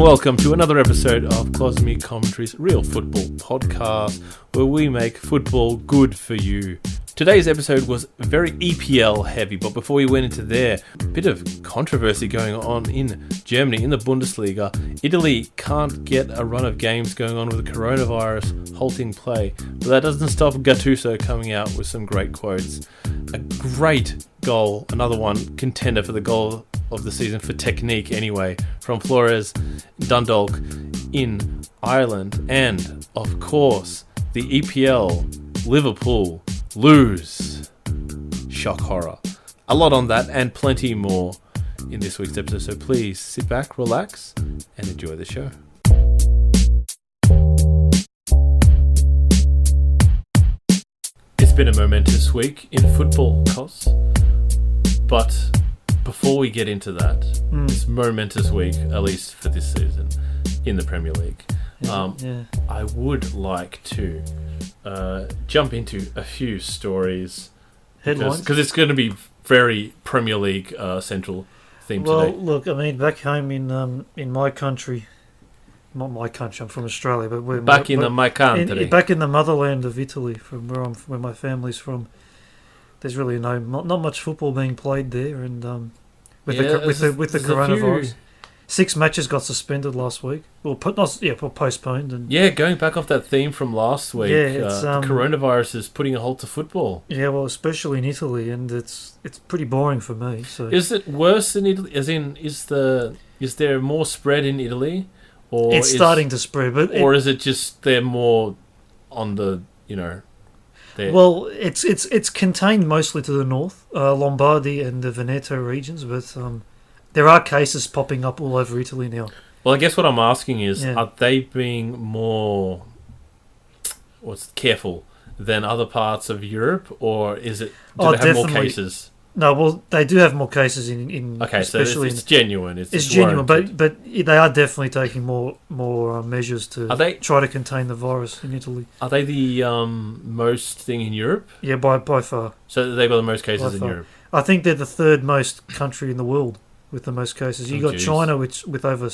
and welcome to another episode of Cosmic Commentary's Real Football Podcast, where we make football good for you. Today's episode was very EPL heavy, but before we went into there, a bit of controversy going on in Germany, in the Bundesliga. Italy can't get a run of games going on with the coronavirus halting play, but that doesn't stop Gattuso coming out with some great quotes. A great goal, another one, contender for the goal of the season for technique anyway, from Flores Dundalk in Ireland. And, of course, the EPL, Liverpool lose. Shock horror. A lot on that and plenty more in this week's episode, so please sit back, relax, and enjoy the show. It's been a momentous week in football, Cos, but before we get into that, this momentous week, at least for this season, in the Premier League, I would like to jump into a few stories. Headlines? Because it's going to be very Premier League central theme today. Well, look, I mean, back home in my country, not my country, I'm from Australia, but my country. Back in the motherland of Italy, from where my family's from, there's really not much football being played there, and with the coronavirus, 6 matches got suspended last week, postponed, and going back off that theme from last week, the coronavirus is putting a halt to football. Yeah, well, especially in Italy, and it's pretty boring for me. So, is it worse in Italy? As in, is there more spread in Italy, or it's starting to spread, or is it just they're more on the Well, it's contained mostly to the north, Lombardy and the Veneto regions, but there are cases popping up all over Italy now. Well, I guess what I'm asking is, are they being more careful than other parts of Europe, or is it? Do they have more cases? No, well, they do have more cases in. Okay, especially so it's genuine. It's genuine, but they are definitely taking more measures to try to contain the virus in Italy. Are they the most thing in Europe? Yeah, by far. So they've got the most cases in Europe. I think they're the third most country in the world with the most cases. You got China, with over,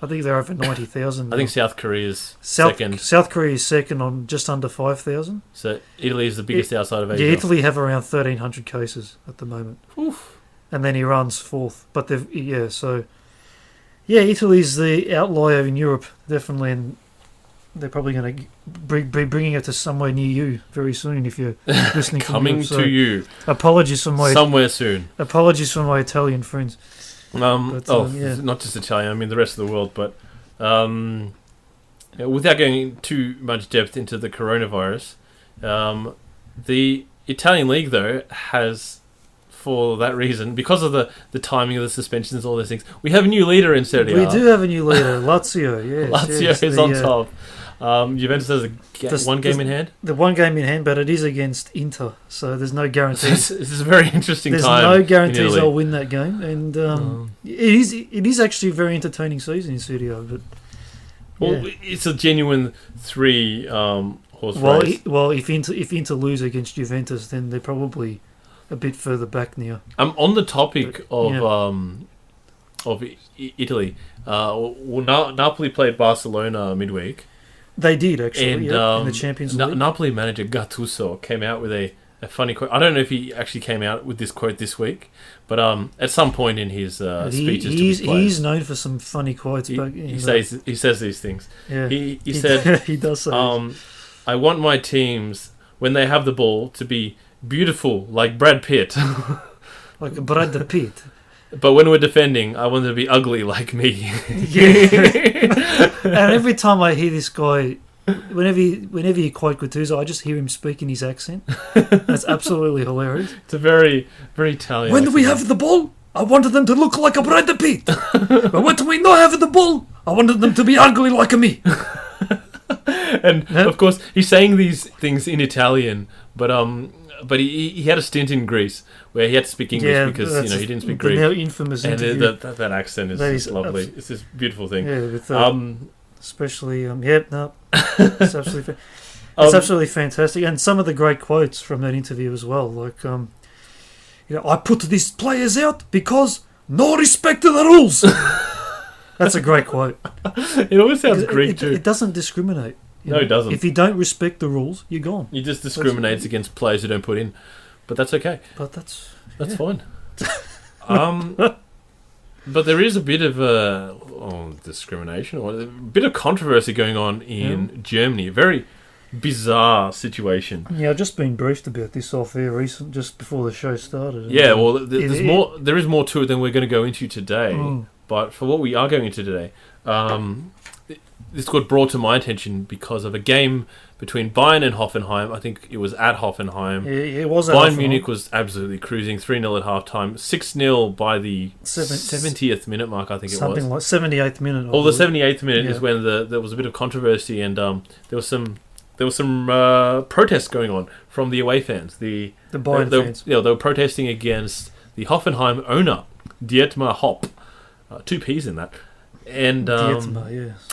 I think they're over 90,000. I think South Korea is second. South Korea is second on just under 5,000. So Italy is the biggest outside of Asia. Yeah, Italy have around 1,300 cases at the moment. Oof. And then Iran's fourth. But Italy's the outlier in Europe, definitely, and they're probably going to be bringing it to somewhere near you very soon if you're listening coming to you. Apologies for my somewhere soon. Apologies for my Italian friends. Not just Italian, I mean the rest of the world, but without going too much depth into the coronavirus, the Italian league, though, has, for that reason, because of the timing of the suspensions, all those things, we have a new leader in Serie A. We do have a new leader, Lazio, yes. Lazio is on top. Juventus has one game in hand? The one game in hand, but it is against Inter, so there's no guarantees. This is a very interesting there's time. There's no guarantees I'll win that game, and it is actually a very entertaining season in Serie A. But it's a genuine three horse race. Well, if Inter lose against Juventus, then they're probably a bit further back now. On the topic of Italy, Napoli played Barcelona midweek. They did, actually, in the Champions League. Napoli manager Gattuso came out with a funny quote. I don't know if he actually came out with this quote this week, but at some point in his speeches to his players, he's known for some funny quotes. He says these things. Yeah, he said, he does say I want my teams, when they have the ball, to be beautiful like Brad Pitt. Like Brad Pitt. But when we're defending, I want them to be ugly like me. Yeah. And every time I hear this guy, whenever you quote Gattuso, I just hear him speak in his accent. That's absolutely hilarious. It's a very, very Italian When accent. we have the ball, I wanted them to look like a Brad Pitt. But when we not have the ball, I wanted them to be ugly like me. And, of course, he's saying these things in Italian, but he had a stint in Greece where he had to speak English because he didn't speak Greek. The infamous interview. And that accent is lovely. It's this beautiful thing. Yeah, with, especially it's absolutely it's absolutely fantastic. And some of the great quotes from that interview as well, like I put these players out because no respect to the rules. That's a great quote. It always sounds Greek too. It doesn't discriminate. No, it doesn't. If you don't respect the rules, you're gone. He just discriminates against players who don't put in. But that's okay. But that's fine. But there is a bit of discrimination or a bit of controversy going on in Germany. A very bizarre situation. Yeah, I've just been briefed about this off air just before the show started. Yeah, well, there's more. There is more to it than we're going to go into today. Mm. But for what we are going into today, this got brought to my attention because of a game between Bayern and Hoffenheim. I think it was at Hoffenheim. Yeah, it was at Bayern Hoffenheim. Munich was absolutely cruising, 3-0 at half-time, 6-0 by the 70th minute mark, I think it was. Something like 78th minute. Well, the 78th minute is when there was a bit of controversy and there was some protests going on from the away fans. The Bayern fans. Yeah, they were protesting against the Hoffenheim owner, Dietmar Hopp. 2 P's in that. And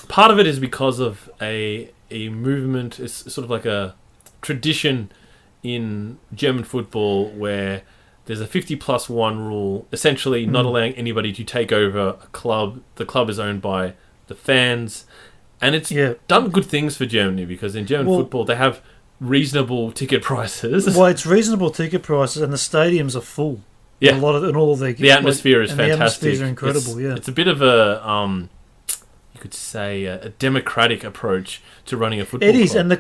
part of it is because of a movement. It's sort of like a tradition in German football where there's a 50+1 rule, essentially not allowing anybody to take over a club. The club is owned by the fans. And it's done good things for Germany because in German football they have reasonable ticket prices. Well, it's reasonable ticket prices and the stadiums are full. Yeah, all of the atmosphere is fantastic. The atmospheres are incredible. It's a bit of a you could say a democratic approach to running a football. It is, club. and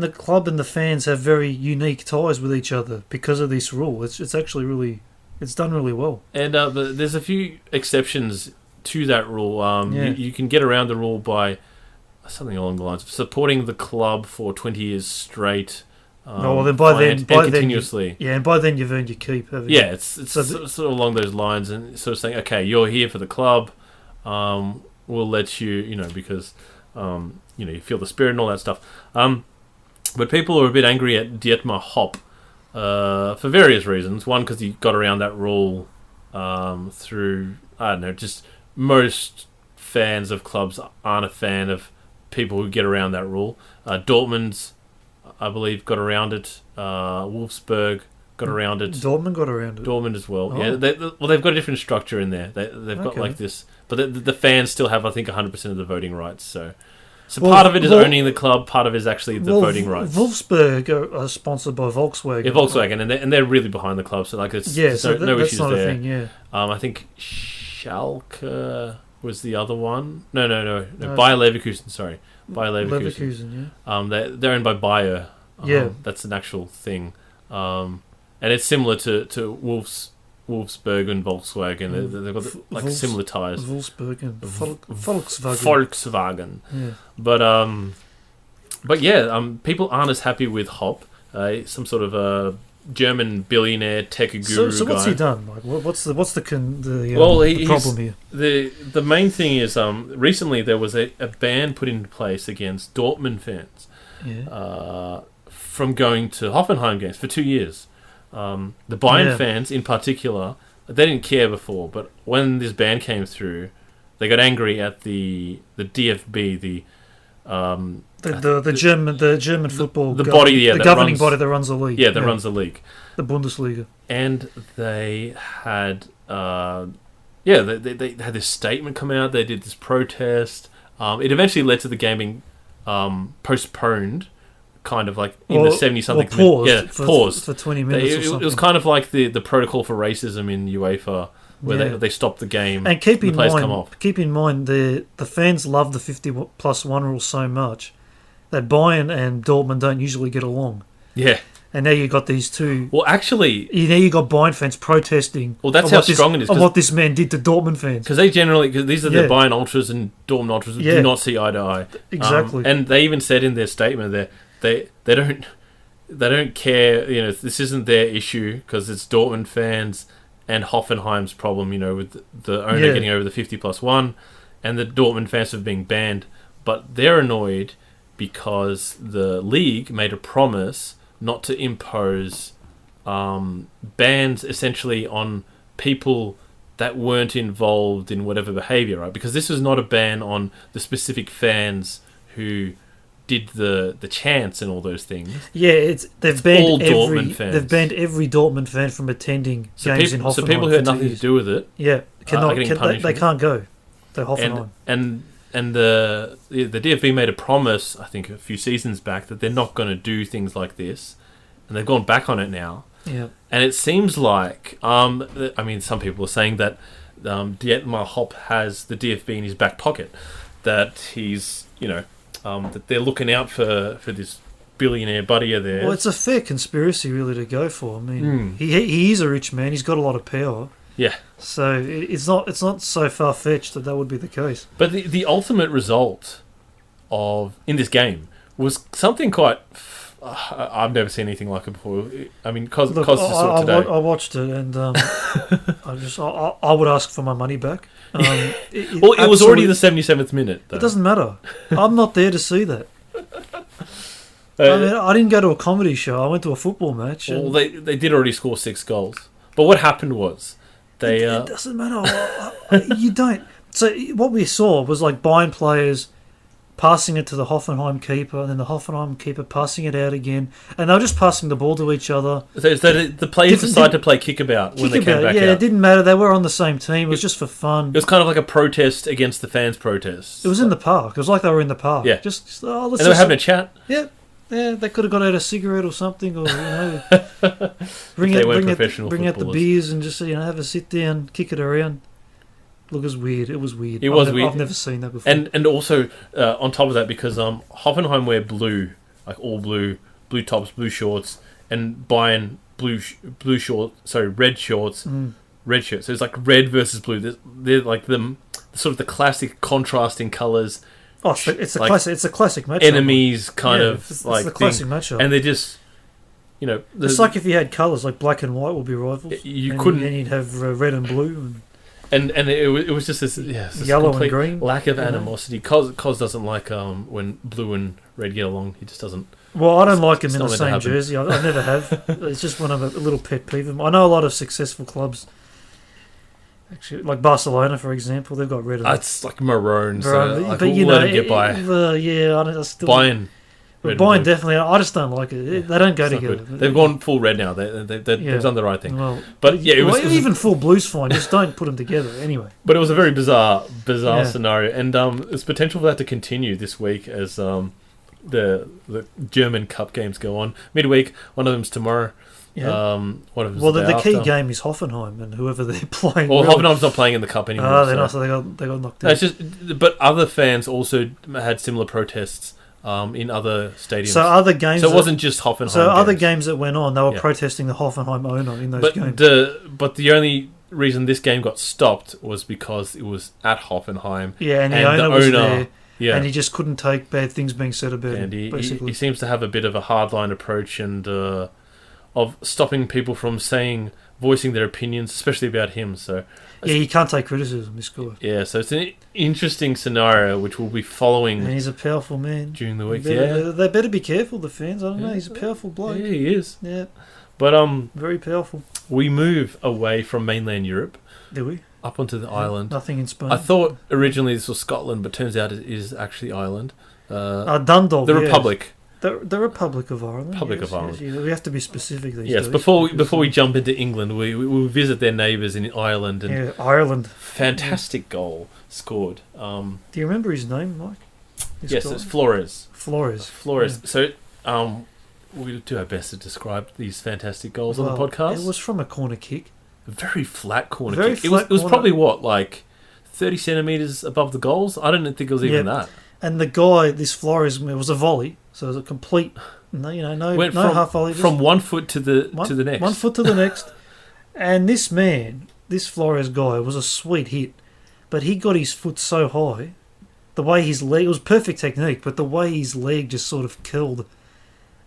the club and the fans have very unique ties with each other because of this rule. It's actually it's done really well. And there's a few exceptions to that rule. You can get around the rule by something along the lines of supporting the club for 20 years straight. Then continuously. And by then you've earned your keep, haven't you? Yeah, it's sort of along those lines, and sort of saying, okay, you're here for the club. We'll let you, because you feel the spirit and all that stuff. But people are a bit angry at Dietmar Hopp for various reasons. One, because he got around that rule through, I don't know, just most fans of clubs aren't a fan of people who get around that rule. Dortmund's, I believe, got around it. Wolfsburg got around it. Dortmund got around it. Dortmund as well. Oh. Yeah, they've got a different structure in there. They've got like this, but the fans still have, I think, 100% of the voting rights. So part of it is owning the club. Part of it is actually the voting rights. Wolfsburg are sponsored by Volkswagen. Yeah, Volkswagen, and they're really behind the club. So like, no issues that's not there. A thing, yeah. I think Schalke was the other one. No. Bayer Leverkusen. Sorry, Bayer Leverkusen. Yeah. They're owned by Bayer. That's an actual thing. And it's similar to Wolfsburg and Volkswagen. They've got similar ties. Volkswagen, Volkswagen. Volkswagen. Yeah. But people aren't as happy with Hopp, some sort of a German billionaire tech guru. So what's guy. he done? Like, what's the problem here? The main thing is recently there was a ban put into place against Dortmund fans from going to Hoffenheim games for 2 years. The Bayern fans in particular, they didn't care before, but when this ban came through, they got angry at the DFB, the German football, the body, the governing body that runs the league. Yeah, that runs the league, the Bundesliga. And they had, they had this statement come out. They did this protest. It eventually led to the game being postponed. Kind of like in the 70-something minutes. Paused for 20 minutes or something. It was kind of like the protocol for racism in UEFA, where they stopped the game and keep in mind the fans love the 50+1 rule so much that Bayern and Dortmund don't usually get along. Yeah. And now you've got these two. Well, actually, now you've got Bayern fans protesting. Well, that's how strong it is. Of what this man did to Dortmund fans. Because these are the Bayern ultras and Dortmund ultras who do not see eye to eye. Exactly. And they even said in their statement there. They don't care. This isn't their issue because it's Dortmund fans and Hoffenheim's problem. With the owner getting over the 50+1, and the Dortmund fans have been banned. But they're annoyed because the league made a promise not to impose bans essentially on people that weren't involved in whatever behaviour, right? Because this was not a ban on the specific fans who did the chants and all those things. Yeah, they've banned all Dortmund fans. They've banned every Dortmund fan from attending games in Hoffenheim. So people who had nothing to do with it, they can't go. The Hoffenheim. And the DFB made a promise, I think, a few seasons back that they're not going to do things like this, and they've gone back on it now. Yeah. And it seems like, I mean, some people are saying that Dietmar Hopp has the DFB in his back pocket, that he's, that they're looking out for this billionaire buddy of theirs. Well, it's a fair conspiracy, really, to go for. I mean, he is a rich man. He's got a lot of power. Yeah. So it's not so far-fetched that would be the case. But the ultimate result in this game was something quite... I've never seen anything like it before. I mean, Cos just saw it today. I watched it, and I would ask for my money back. It was already the 77th minute, though. It doesn't matter. I'm not there to see that. I mean, I didn't go to a comedy show. I went to a football match. Well, they did already score 6 goals. But what happened was... It doesn't matter. You don't. So what we saw was like Bayern players passing it to the Hoffenheim keeper, and then the Hoffenheim keeper passing it out again, and they were just passing the ball to each other. So the players decided to play kickabout when they came back out. Yeah, it didn't matter. They were on the same team. It was just for fun. It was kind of like a protest against the fans' protests. It was in the park. It was like they were in the park. Yeah. Let's and they were having a chat. Yeah. Yeah, they could have got out a cigarette or something, or bring out the beers and just have a sit down, kick it around. Look, it was weird. It was weird. Weird. I've never seen that before. And also on top of that, because Hoffenheim wear blue, like all blue tops, blue shorts, and Bayern red shorts, red shirts. So it's like red versus blue. They're like the sort of the classic contrasting colours. Oh, it's a classic. It's a classic matchup. Enemies, it's like the classic matchup, and they're just, it's like if you had colours like black and white would be rivals. Then you'd have red and blue, and it was just this yellow and green lack of animosity. Cos doesn't like when blue and red get along. He just doesn't. Well, I don't like them in the same jersey. I never have. It's just one of a little pet peeve. I know a lot of successful clubs. Actually, like Barcelona, for example, they've got red. It's like maroon, so but we'll let them get by. I still Bayern. Bayern definitely. I just don't like it. They don't go together. They've gone full red now. They've done the right thing. Well, but yeah, it was even full blue's fine. Just don't put them together anyway. But it was a very bizarre scenario, and there's potential for that to continue this week as the German Cup games go on midweek. One of them's tomorrow. Yeah. One of the key game is Hoffenheim and whoever they're playing. Well, Hoffenheim's not playing in the cup anymore. They're not. So they got knocked out. But other fans also had similar protests in other stadiums. So other games. So it wasn't just Hoffenheim. So other games that went on, they were protesting the Hoffenheim owner in those games. But the only reason this game got stopped was because it was at Hoffenheim. Yeah, and the owner was there. Yeah. And he just couldn't take bad things being said about him. Basically, he seems to have a bit of a hardline approach and of stopping people from voicing their opinions, especially about him. So he can't take criticism. This guy. Yeah, so it's an interesting scenario which we'll be following. And he's a powerful man during the week. They better be careful. The fans. I don't know. He's a powerful bloke. Yeah, he is. Yeah, but very powerful. We move away from mainland Europe. Do we? Up onto the island. Nothing in Spain. I thought originally this was Scotland, but turns out it is actually Ireland. Dundalk. The Republic. The Republic of Ireland. Of Ireland. Yes. We have to be specific these days. Yes, before we jump into England, we visit their neighbours in Ireland. And Ireland. Fantastic goal scored. Do you remember his name, Mike? Yes, it's Flores. Flores. Yeah. So we'll do our best to describe these fantastic goals on the podcast. It was from a corner kick. A very flat corner kick. It was probably, 30 centimetres above the goals? I didn't think it was even that. And the guy, this Flores, it was a volley, so it was a complete, no half volley. From 1 foot to the next. 1 foot to the next. And this Flores guy, was a sweet hit, but he got his foot so high, the way his leg, it was perfect technique, but the way his leg just sort of curled,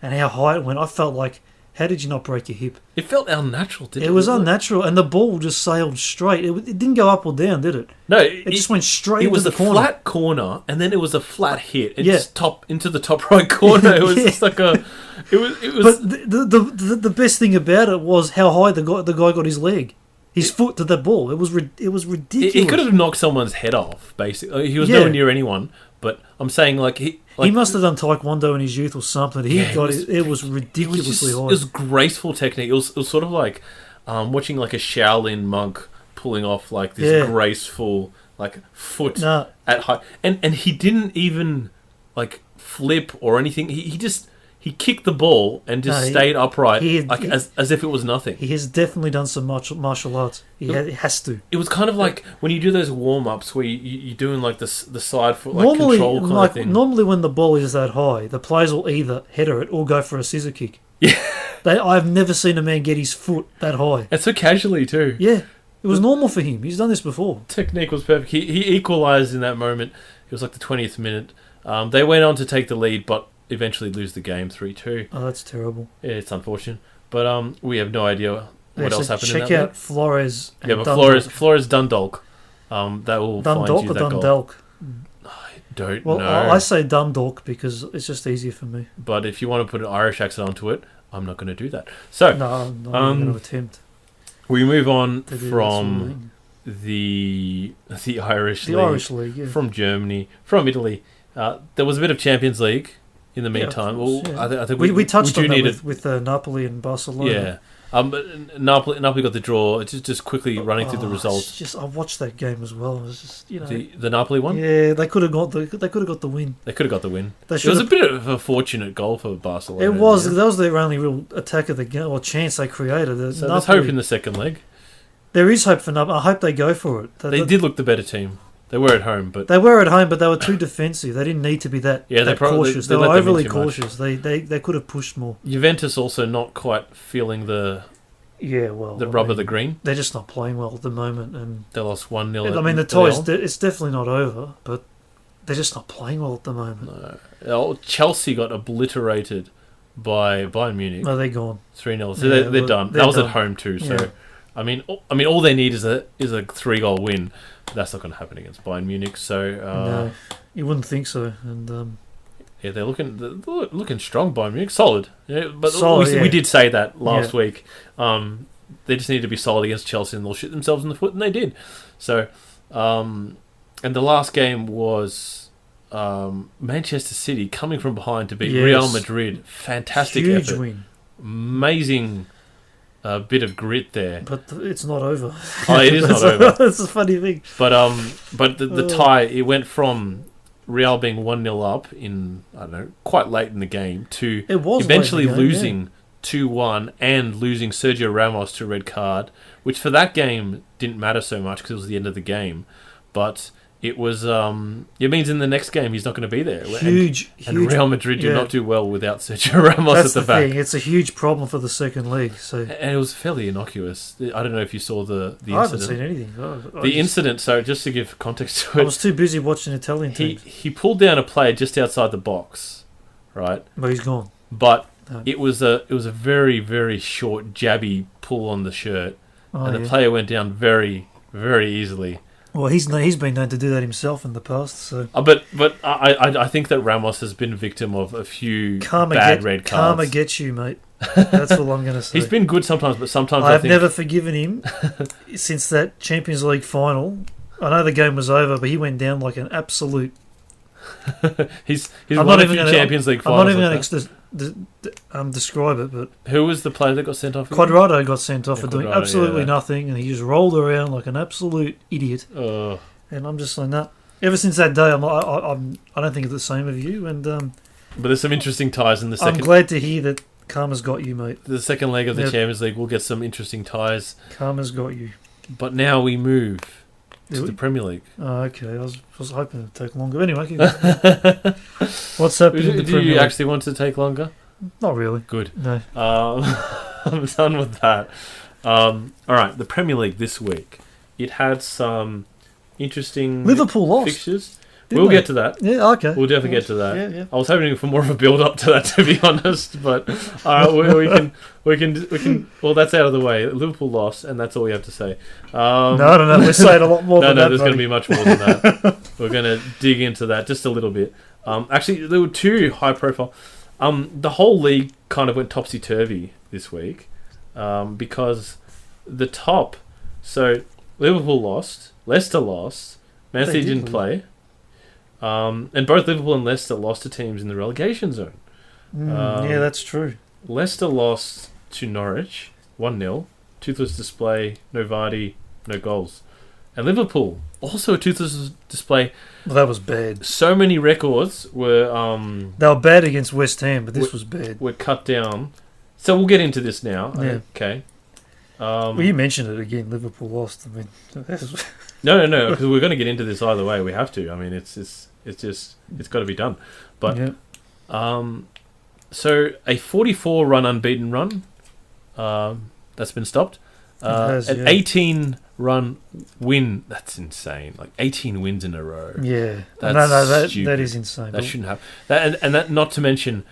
and how high it went, I felt like, how did you not break your hip? It felt unnatural, didn't it? It was unnatural, and the ball just sailed straight. It didn't go up or down, did it? No. It just went straight into the corner. It was a flat corner, and then it was a flat hit. Just into the top right corner. It was just like a... It was. But the best thing about it was how high the guy got his leg. His foot to the ball. It was ridiculous. He could have knocked someone's head off, basically. He was nowhere near anyone, but I'm saying, he must have done taekwondo in his youth or something. It was ridiculously high. It was graceful technique. It was sort of like watching like a Shaolin monk pulling off like this graceful like foot No. at high, and he didn't even like flip or anything. He kicked the ball and just stayed upright, as if it was nothing. He has definitely done some martial arts. He has to. It was kind of like when you do those warm ups where you're doing like the side foot like control kind of thing. Normally, when the ball is that high, the players will either header it or go for a scissor kick. Yeah, I've never seen a man get his foot that high. And so casually too. Yeah, it was normal for him. He's done this before. Technique was perfect. He equalised in that moment. It was like the 20th minute. They went on to take the lead, but eventually lose the game 3-2. Oh, that's terrible. Yeah, it's unfortunate. But we have no idea what else happened in that check out league. Flores and Flores Dundalk. That will Dundalk find you or that Dundalk? I don't know. I say Dundalk because it's just easier for me. But if you want to put an Irish accent onto it, I'm not going to do that. So, no, I'm not going to attempt. We move on from the Irish League, yeah. From Germany, from Italy. There was a bit of Champions League in the meantime. I think we touched on that with Napoli and Barcelona. Yeah. Napoli got the draw. It's just quickly running through the results. I watched that game as well. It was just the Napoli one. Yeah, they could have got the win. They could have got the win. It was a bit of a fortunate goal for Barcelona. It was. That was their only real attack of the game or chance they created. So there's hope in the second leg. There is hope for Napoli. I hope they go for it. They did look the better team. They were at home, but they were too defensive. They didn't need to be that cautious. They were overly cautious. They could have pushed more. Juventus also not quite feeling the rub of the green. They're just not playing well at the moment, and they lost 1-0. I mean, the tie it's definitely not over, but they're just not playing well at the moment. No. Chelsea got obliterated by Bayern Munich. No, they're gone 3-0. So they're done. That was at home too. So. Yeah. I mean, all they need is a 3-goal win. That's not going to happen against Bayern Munich. So no, you wouldn't think so. And they're looking strong. Bayern Munich, solid. Yeah, but solid, we did say that last week. They just need to be solid against Chelsea, and they'll shoot themselves in the foot, and they did. So, and the last game was Manchester City coming from behind to beat Real Madrid. Fantastic huge effort. Win. Amazing. A bit of grit there, but it's not over. Oh, it is not over. That's a funny thing. But the tie, it went from Real being 1-0 up in quite late in the game to eventually losing 2-1 and losing Sergio Ramos to a red card, which for that game didn't matter so much because it was the end of the game, but. It was. It means in the next game he's not going to be there. Huge. And Real Madrid do not do well without Sergio Ramos at the back. Thing. It's a huge problem for the second league. So and it was fairly innocuous. I don't know if you saw the incident. I haven't seen anything. The incident. So just to give context to it, I was too busy watching Italian teams. He pulled down a player just outside the box, right? But he's gone. But it was a very, very short jabby pull on the shirt, and the player went down very, very easily. Well, he's been known to do that himself in the past. So, but I think that Ramos has been a victim of a few bad red cards. Karma gets you, mate. That's all I'm going to say. He's been good sometimes, but sometimes I've never forgiven him since that Champions League final. I know the game was over, but he went down like an absolute. he's won a few Champions League finals. I'm not even going to describe it, but who was the player that got sent off? Quadrado got sent off for doing absolutely nothing, and he just rolled around like an absolute idiot. And I'm just like, nah. Ever since that day, I don't think it's the same of you. And but there's some interesting ties in the second. I'm glad to hear that Karma's got you, mate. The second leg of the Champions League, we'll get some interesting ties. Karma's got you. But now we move to the Premier League. Oh, okay. I was hoping it'd take longer. Anyway, what's happening in the Premier League? Do you actually want to take longer? Not really. Good. No. I'm done with that. All right, the Premier League this week. It had some interesting Liverpool lost fixtures. We'll get to that. Yeah, okay. We'll definitely get to that. Yeah. I was hoping for more of a build-up to that, to be honest. But we can. Well, that's out of the way. Liverpool lost, and that's all we have to say. No. We're saying a lot more than that. No, there's going to be much more than that. We're going to dig into that just a little bit. Actually, there were two high-profile. The whole league kind of went topsy-turvy this week because the top. So Liverpool lost, Leicester lost, Man City didn't play. And both Liverpool and Leicester lost to teams in the relegation zone. Yeah, that's true. Leicester lost to Norwich 1-0. Toothless display, no Vardy, no goals. And Liverpool, also a toothless display. Well, that was bad. So many records were... they were bad against West Ham, but this was bad. Were cut down. So we'll get into this now. Yeah. Okay. Well, you mentioned it again. Liverpool lost. I mean, no, because we're going to get into this either way. We have to. I mean, it's got to be done. But so a 44-run unbeaten run that's been stopped. An 18-run win. That's insane. Like 18 wins in a row. Yeah. That's stupid. That is insane. That shouldn't happen. And that, not to mention,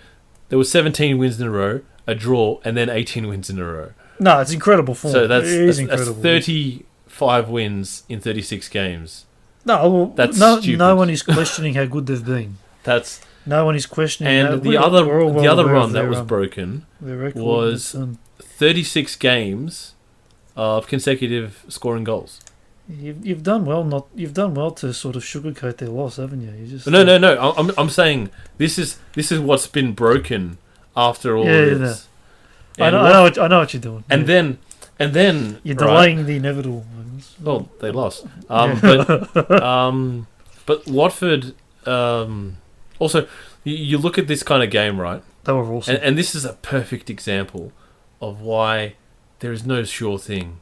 there were 17 wins in a row, a draw, and then 18 wins in a row. No, it's incredible form. So that's incredible. 35 wins in 36 games. That's stupid. No one is questioning how good they've been. No one is questioning. And the other run that was broken was 36 games of consecutive scoring goals. You've done well. You've done well to sort of sugarcoat their loss, haven't you? No. I'm saying this is what's been broken after all this. I know what you're doing. And then you're delaying the inevitable. Well, they lost. But Watford. Also, you look at this kind of game, right? They were awesome. And this is a perfect example of why there is no sure thing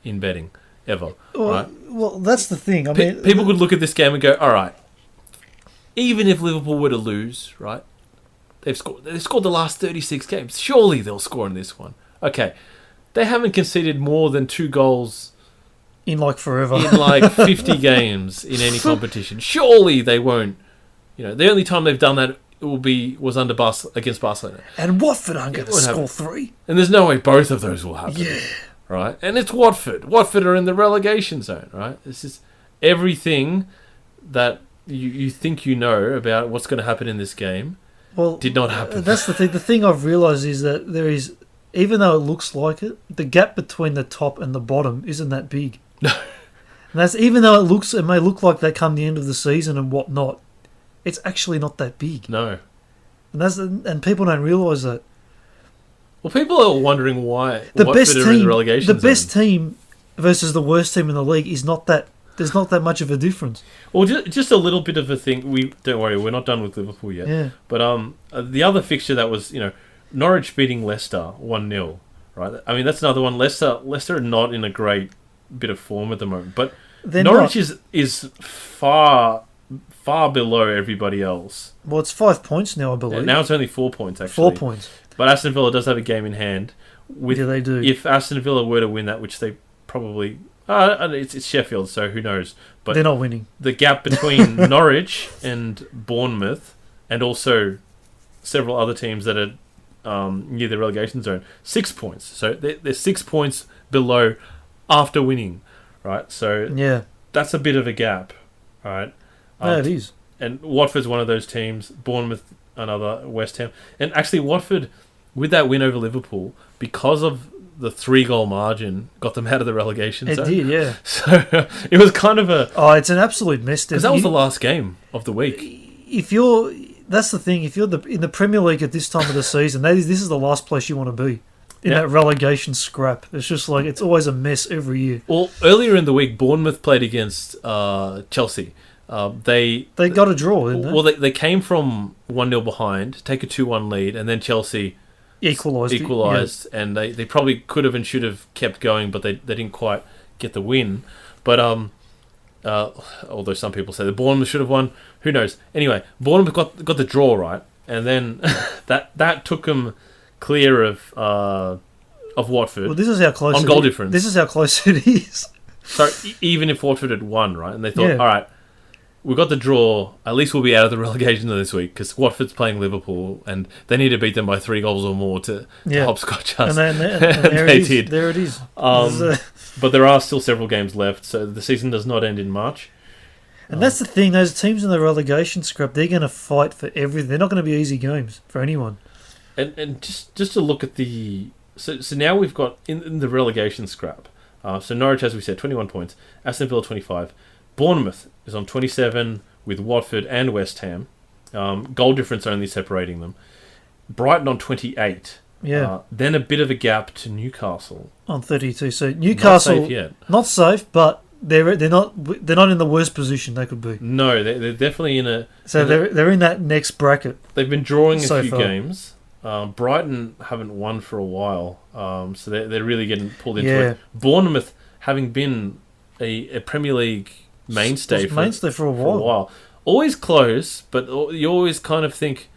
in betting ever, right? Well, that's the thing. I mean, people could look at this game and go, all right, even if Liverpool were to lose, right? They've scored the last 36 games. Surely they'll score in this one. Okay. They haven't conceded more than 2 goals in like forever. In like 50 games in any competition. Surely they won't. The only time they've done that was against Barcelona. And Watford aren't going to score 3. And there's no way both of those will happen. Yeah. Right? And it's Watford. Watford are in the relegation zone, right? This is everything that you think you know about what's going to happen in this game. Well, did not happen. That's the thing. The thing I've realised is that there is, even though it looks like it, the gap between the top and the bottom isn't that big. No. And that's even though it may look like they come the end of the season and whatnot, it's actually not that big. No. And people don't realise that. Well, people are wondering why Watford are in the relegation zone. The best team versus the worst team in the league is not that. There's not that much of a difference. Well, just a little bit of a thing. Don't worry, we're not done with Liverpool yet. Yeah. But the other fixture that was, Norwich beating Leicester 1-0, right? I mean, that's another one. Leicester are not in a great bit of form at the moment, but Norwich is far below everybody else. Well, it's 5 points now, I believe. Now it's only 4 points, actually. 4 points. But Aston Villa does have a game in hand. They do. If Aston Villa were to win that, which they probably... it's Sheffield, so who knows? But they're not winning. The gap between Norwich and Bournemouth, and also several other teams that are near the relegation zone, 6 points. So they're 6 points below after winning, right? So that's a bit of a gap, right? Yeah, it is. And Watford's one of those teams. Bournemouth, another. West Ham, and actually Watford, with that win over Liverpool, because of the 3-goal margin, got them out of the relegation zone. It did, yeah. So it was kind of a... Oh, it's an absolute mess. Because that was the last game of the week. That's the thing. If you're in the Premier League at this time of the season, this is the last place you want to be. In that relegation scrap. It's just like, it's always a mess every year. Well, earlier in the week, Bournemouth played against Chelsea. They got a draw, didn't they? Well, they came from 1-0 behind, take a 2-1 lead, and then Chelsea equalised, and they probably could have and should have kept going, but they didn't quite get the win. But although some people say the Bournemouth should have won, who knows? Anyway, Bournemouth got the draw, right, and then that took them clear of Watford. Well, this is how close on goal difference. This is how close it is. So even if Watford had won, right, and they thought, all right, we got the draw, at least we'll be out of the relegation this week, because Watford's playing Liverpool and they need to beat them by 3 goals or more to hopscotch us. And they did. There it is. But there are still several games left, so the season does not end in March. And that's the thing, those teams in the relegation scrap, they're going to fight for everything. They're not going to be easy games for anyone. And just to look at the... So now we've got, in the relegation scrap, so Norwich, as we said, 21 points, Aston Villa 25, Bournemouth is on 27 with Watford and West Ham. Goal difference only separating them. Brighton on 28. Yeah. Then a bit of a gap to Newcastle. On 32. So Newcastle... Not safe yet. Not safe, but they're not in the worst position they could be. No, they're definitely in a. So they're in that next bracket. They've been drawing so a few far. games. Brighton haven't won for a while, so they're really getting pulled into it. Bournemouth, having been a Premier League mainstay for a while, always close, but you always kind of think,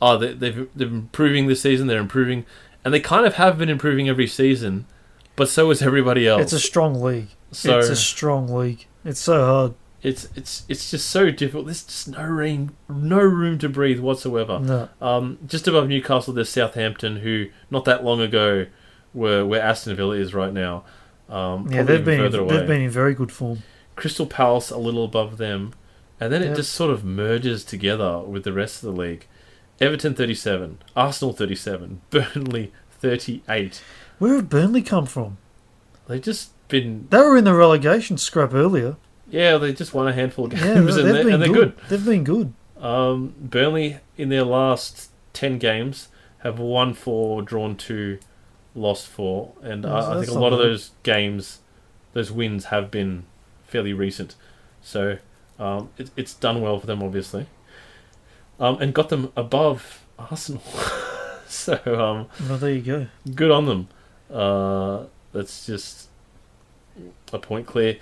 oh, they're improving this season. They're improving, and they kind of have been improving every season, but so is everybody else. It's a strong league. It's a strong league. It's so hard. It's just so difficult. There's just no room to breathe whatsoever. No. Just above Newcastle, there's Southampton, who not that long ago were where Aston Villa is right now. They've been in very good form. Crystal Palace a little above them, and then it just sort of merges together with the rest of the league. Everton 37, Arsenal 37, Burnley 38. Where have Burnley come from? They were in the relegation scrap earlier. Yeah, they just won a handful of games and they're good. They've been good. Burnley, in their last 10 games, have won 4, drawn 2, lost 4. And I think a lot of those games, those wins have been fairly recent. So it's done well for them, obviously. And got them above Arsenal. So well, there you go. Good on them. That's just a point clear.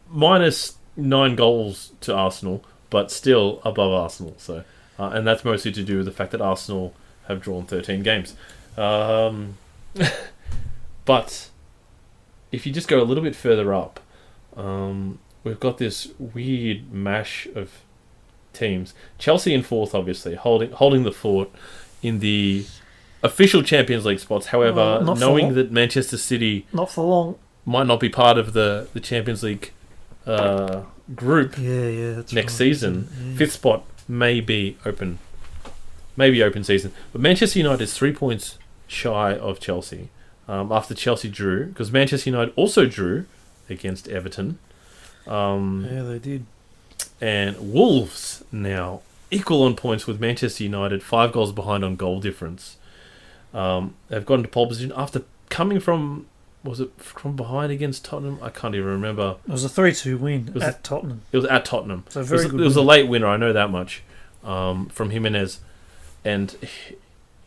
Minus 9 goals to Arsenal, but still above Arsenal. So, and that's mostly to do with the fact that Arsenal have drawn 13 games. But if you just go a little bit further up, we've got this weird mash of teams. Chelsea in 4th, obviously, holding the fort in the official Champions League spots. However, knowing that Manchester City not for long might not be part of the Champions League group next season. 5th spot may be open season. But Manchester United is 3 points shy of Chelsea after Chelsea drew, because Manchester United also drew against Everton. They did. And Wolves now equal on points with Manchester United, 5 goals behind on goal difference. They've got into pole position after coming from... Was it from behind against Tottenham? I can't even remember. It was a 3-2 win at Tottenham. It was at Tottenham. So very good. It was a late winner, I know that much, from Jimenez. And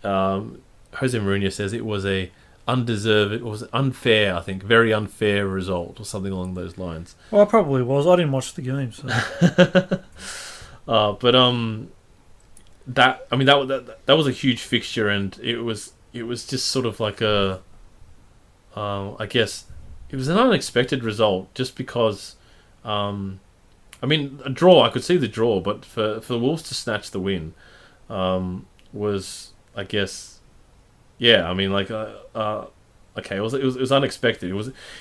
Jose Mourinho says it was unfair, I think, very unfair result, or something along those lines. Well, it probably was. I didn't watch the game, so. That was a huge fixture, and it was just sort of like a... I guess it was an unexpected result, just because, a draw, I could see the draw, but for Wolves to snatch the win was, I guess, okay, it was unexpected. It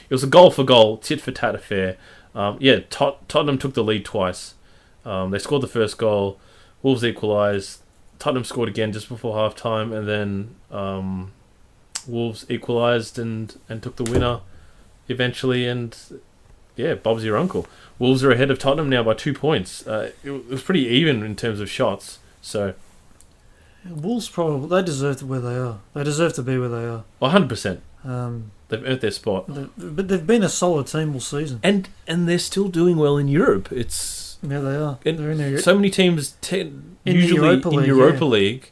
was a goal for goal, tit for tat affair. Tottenham took the lead twice. They scored the first goal, Wolves equalised, Tottenham scored again just before half time, and then Wolves equalised and took the winner eventually, and Bob's your uncle. Wolves are ahead of Tottenham now by 2 points. It was pretty even in terms of shots. So Wolves they deserve where they are. They deserve to be where they are. 100%. They've earned their spot. But they've been a solid team all season, and they're still doing well in Europe. They are. They're in so many teams usually in Europa League.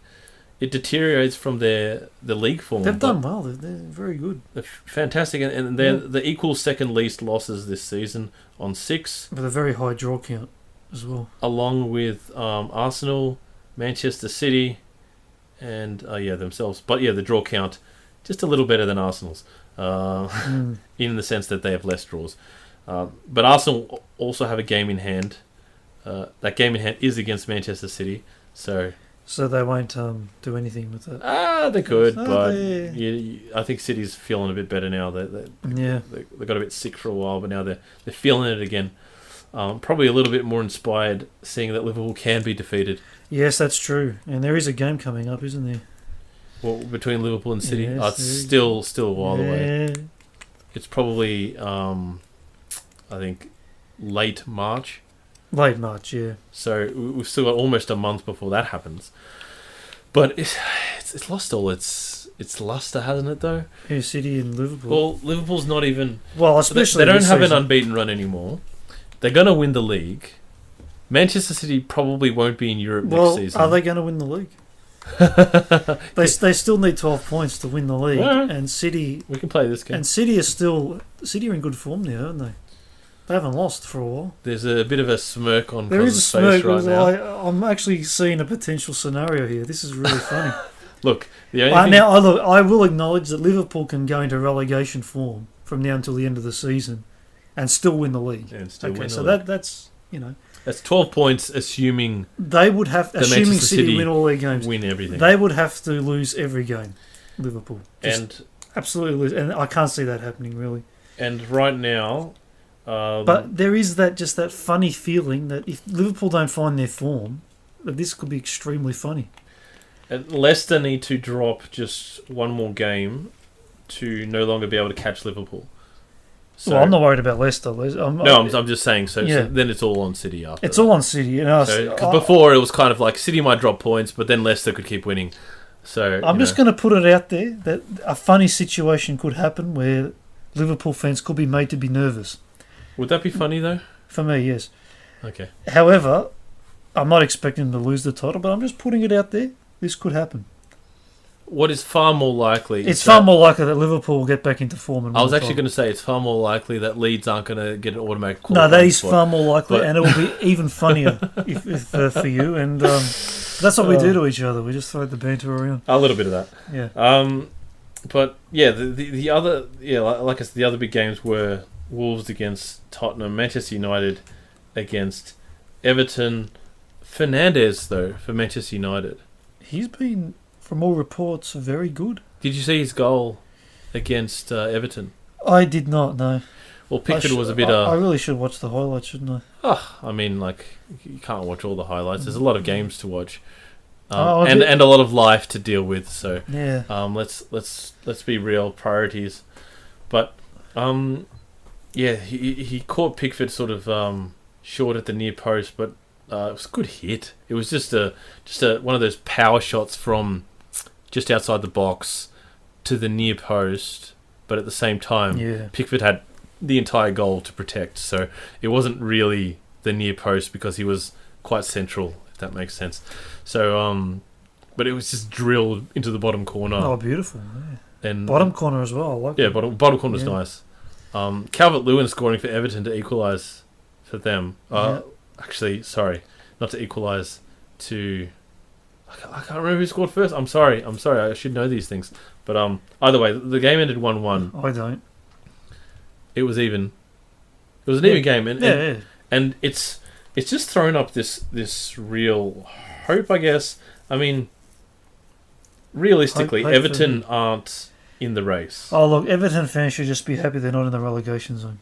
It deteriorates from the league form. They've done well. They're very good. They're fantastic, and they're the equal second least losses this season on 6. With a very high draw count as well. Along with Arsenal, Manchester City, and themselves. But the draw count just a little better than Arsenal's, in the sense that they have less draws. But Arsenal also have a game in hand. That game in hand is against Manchester City, so they won't do anything with it. They could, I think City's feeling a bit better now. They got a bit sick for a while, but now they're feeling it again. Probably a little bit more inspired, seeing that Liverpool can be defeated. Yes, that's true. And there is a game coming up, isn't there? Well, between Liverpool and City, yes, it's still a while away. It's probably, I think, late March. Late March, yeah. So we've still got almost a month before that happens. But it's lost all its It's luster, hasn't it, though? Yeah, City and Liverpool. Well, Liverpool's not even... Well, especially They don't have season. an unbeaten run anymore. They're going to win the league. Manchester City probably won't be in Europe next season. Are they going to win the league? They still need 12 points to win the league, and City... We can play this game. And City are in good form now, aren't they? They haven't lost for a while. There's a bit of a smirk on There is a Cos's face smirk. right now. I'm actually seeing a potential scenario here. This is really funny. Look, the only thing... I will acknowledge that Liverpool can go into relegation form from now until the end of the season and still win the league. That's, you know... That's 12 points, assuming... They would have... Assuming City win all their games. Win everything. They would have to lose every game, Liverpool. And absolutely lose. And I can't see that happening, really. And right now... but there is that funny feeling that if Liverpool don't find their form, that this could be extremely funny. And Leicester need to drop just one more game to no longer be able to catch Liverpool. So, well, I'm not worried about Leicester. I'm just saying. So then it's all on City after. It's all on City. You know, because before it was kind of like City might drop points, but then Leicester could keep winning. So I'm just going to put it out there that a funny situation could happen where Liverpool fans could be made to be nervous. Would that be funny though? For me, yes. Okay. However, I'm not expecting them to lose the title, but I'm just putting it out there. This could happen. What is far more likely? It's far more likely that Liverpool will get back into form. And I was actually going to say it's far more likely that Leeds aren't going to get an automatic call. No, that is far more likely, and it will be even funnier if for you. And that's what we do to each other. We just throw the banter around. A little bit of that. Yeah. But yeah, the other like I said, the other big games were Wolves against Tottenham, Manchester United against Everton. Fernandes though for Manchester United. He's been, from all reports, very good. Did you see his goal against Everton? I did not, no. Well, Pickford was a bit... I really should watch the highlights, shouldn't I? I mean, like, you can't watch all the highlights. There's a lot of games to watch. And a lot of life to deal with, so... Yeah. Let's be real, priorities. But, he caught Pickford sort of short at the near post, but it was a good hit. It was just one of those power shots from just outside the box to the near post, but at the same time, Pickford had the entire goal to protect, so it wasn't really the near post because he was quite central, if that makes sense. So, but it was just drilled into the bottom corner. Oh, beautiful! Yeah. And bottom corner as well. I like that. Bottom corner's nice. Calvert-Lewin scoring for Everton to equalise for them. Actually, sorry, not to equalise. I can't remember who scored first. I'm sorry. I should know these things. But either way, the game ended 1-1. I don't. It was even. It was an even game, and it's just thrown up this real hope, I guess. I mean, realistically, hope Everton aren't in the race. Oh look, Everton fans should just be happy they're not in the relegation zone.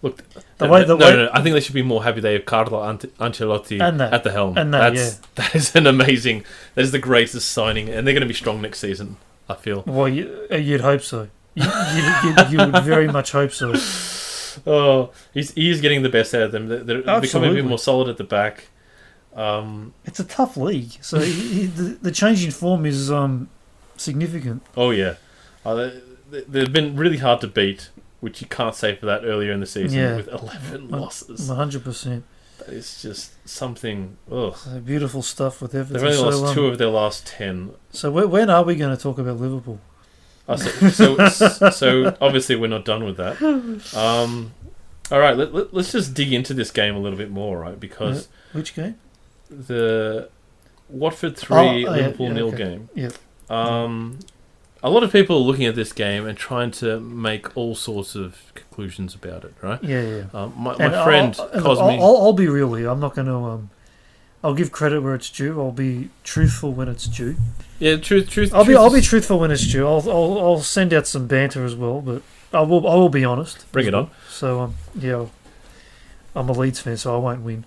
Look, no. I think they should be more happy they have Carlo Ancelotti at the helm. And that is an amazing. That is the greatest signing, and they're going to be strong next season. I feel. Well, you'd hope so. You would very much hope so. Oh, he's getting the best out of them. They're becoming a bit more solid at the back. It's a tough league, so the change in form is significant. Oh yeah, they've been really hard to beat, which you can't say for that earlier in the season with 11 losses. 100%. That is just something. Ugh. Beautiful stuff with Everton. They've only lost 2 of their last 10. So when are we going to talk about Liverpool? So obviously we're not done with that. All right, let's just dig into this game a little bit more, right? Because which game? The Watford 3 Liverpool 0 game. Yeah. A lot of people are looking at this game and trying to make all sorts of conclusions about it, right? Yeah. My friend Cosme... I'll be real here. I'm not going to... I'll give credit where it's due. I'll be truthful when it's due. Yeah, truth. I'll be truthful when it's due. I'll send out some banter as well, but I will be honest. Bring it on. So I'm a Leeds fan, so I won't win.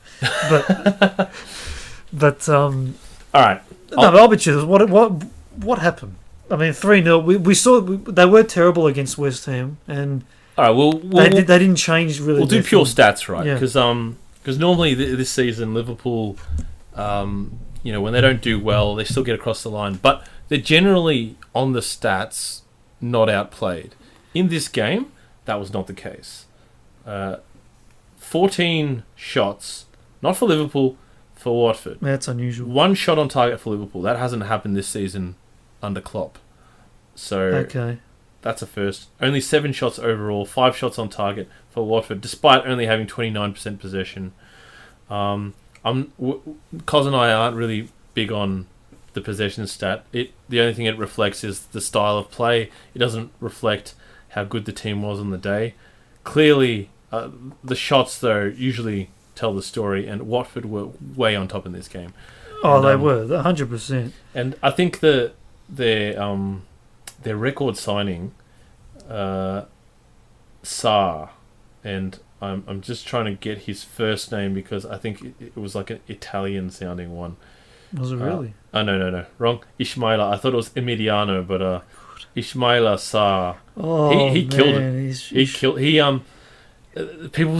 But all right. I'll be truthful. What happened? I mean, 3-0. We saw they were terrible against West Ham, and all right. They didn't change really. We'll do pure stats, right? Because normally this season Liverpool when they don't do well, they still get across the line. But they're generally, on the stats, not outplayed. In this game, that was not the case. 14 shots, not for Liverpool, for Watford. That's unusual. 1 shot on target for Liverpool. That hasn't happened this season under Klopp. So Okay. that's a first. Only 7 shots overall, 5 shots on target for Watford, despite only having 29% possession. Cos and I aren't really big on the possession stat. The only thing it reflects is the style of play. It doesn't reflect how good the team was on the day. Clearly, the shots, though, usually tell the story, and Watford were way on top in this game. Oh, they were 100%. And I think their record signing, Sarr, and I'm just trying to get his first name because I think it was like an Italian sounding one. Was it really? No, wrong. Ismaila. I thought it was Emiliano, but Ismaila Sarr. Oh, he killed it. He killed. People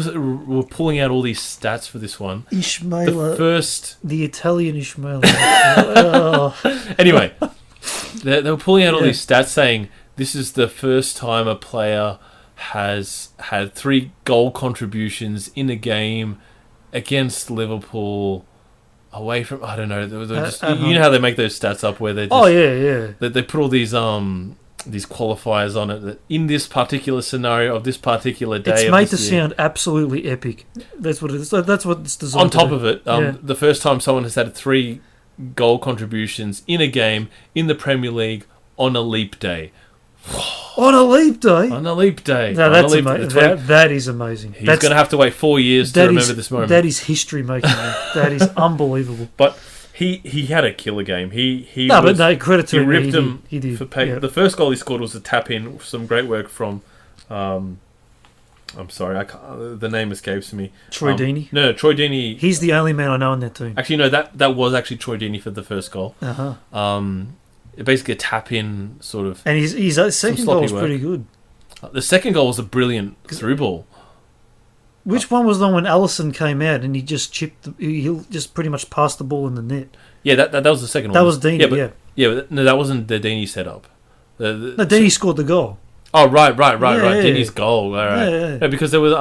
were pulling out all these stats for this one. Ismaila, the Italian Ismaila. Oh. Anyway, they were pulling out all these stats saying this is the first time a player has had 3 goal contributions in a game against Liverpool away from, I don't know, you know how they make those stats up where they just, they put all these qualifiers on it that in this particular scenario of this particular day. It's made to sound absolutely epic. That's what it is. That's what it's designed on top to of it, the first time someone has had 3 goal contributions in a game in the Premier League on a leap day. On a leap day? On a leap day. No, that's amazing. That is amazing. He's going to have to wait 4 years to remember this moment. That is history making. That is unbelievable. But he had a killer game. Credit to him. He ripped him. He did. For pay. Yeah. The first goal he scored was a tap in. Some great work from. I'm sorry, the name escapes me. Troy Deeney? No, Troy Deeney. He's the only man I know on that team. Actually, no, that was actually Troy Deeney for the first goal. Basically a tap-in sort of... And his second goal was pretty good. The second goal was a brilliant through ball. Which one was the one when Alisson came out and he just chipped... He just pretty much passed the ball in the net? Yeah, that was the second one. That was Deeney, Yeah, but no, that wasn't the Deeney setup. Deeney scored the goal. Oh, right. Deeney's goal. All right. Yeah. No, because there were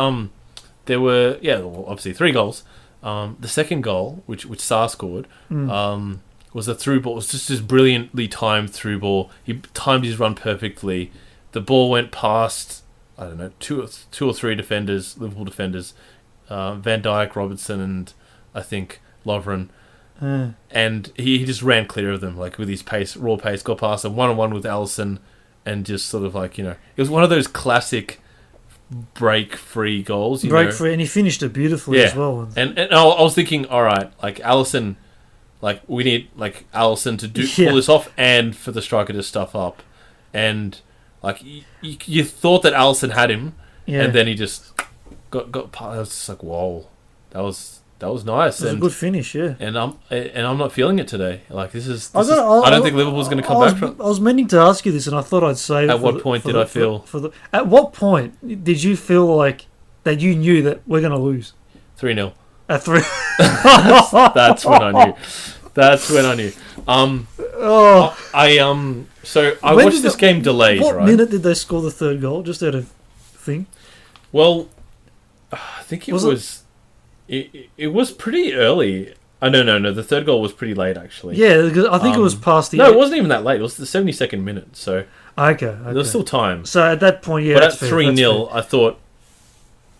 obviously 3 goals. The second goal, which Sarr scored... was a through ball. It was just this brilliantly timed through ball. He timed his run perfectly. The ball went past, I don't know, two or three defenders, Liverpool defenders, Van Dijk, Robertson, and I think Lovren. And he just ran clear of them, like with his pace, raw pace, got past them, 1-on-1 with Alisson, and just sort of like, it was one of those classic break-free goals. Break-free, and he finished it beautifully as well. And I was thinking, all right, like Alisson... Like, we need, like, Alisson to pull this off and for the striker to stuff up. And, like, you thought that Alisson had him, and then he just got I was just like, whoa. That was nice. It was a good finish, yeah. And I'm not feeling it today. Like, I don't think Liverpool's going to come back from it. I was meaning to ask you this, and I thought I'd say... At what point did I feel... At what point did you feel like that you knew that we're going to lose? 3-0. At 3. That's when I knew. That's when I knew. So I watched this game delayed. What right? minute did they score the third goal? Just out of thing. Well, I think it was. It was pretty early. No. The third goal was pretty late, actually. Yeah, I think it was past the... No, it wasn't even that late. It was the 72nd minute. So okay. There was still time. So at that point, but at 3-0, I thought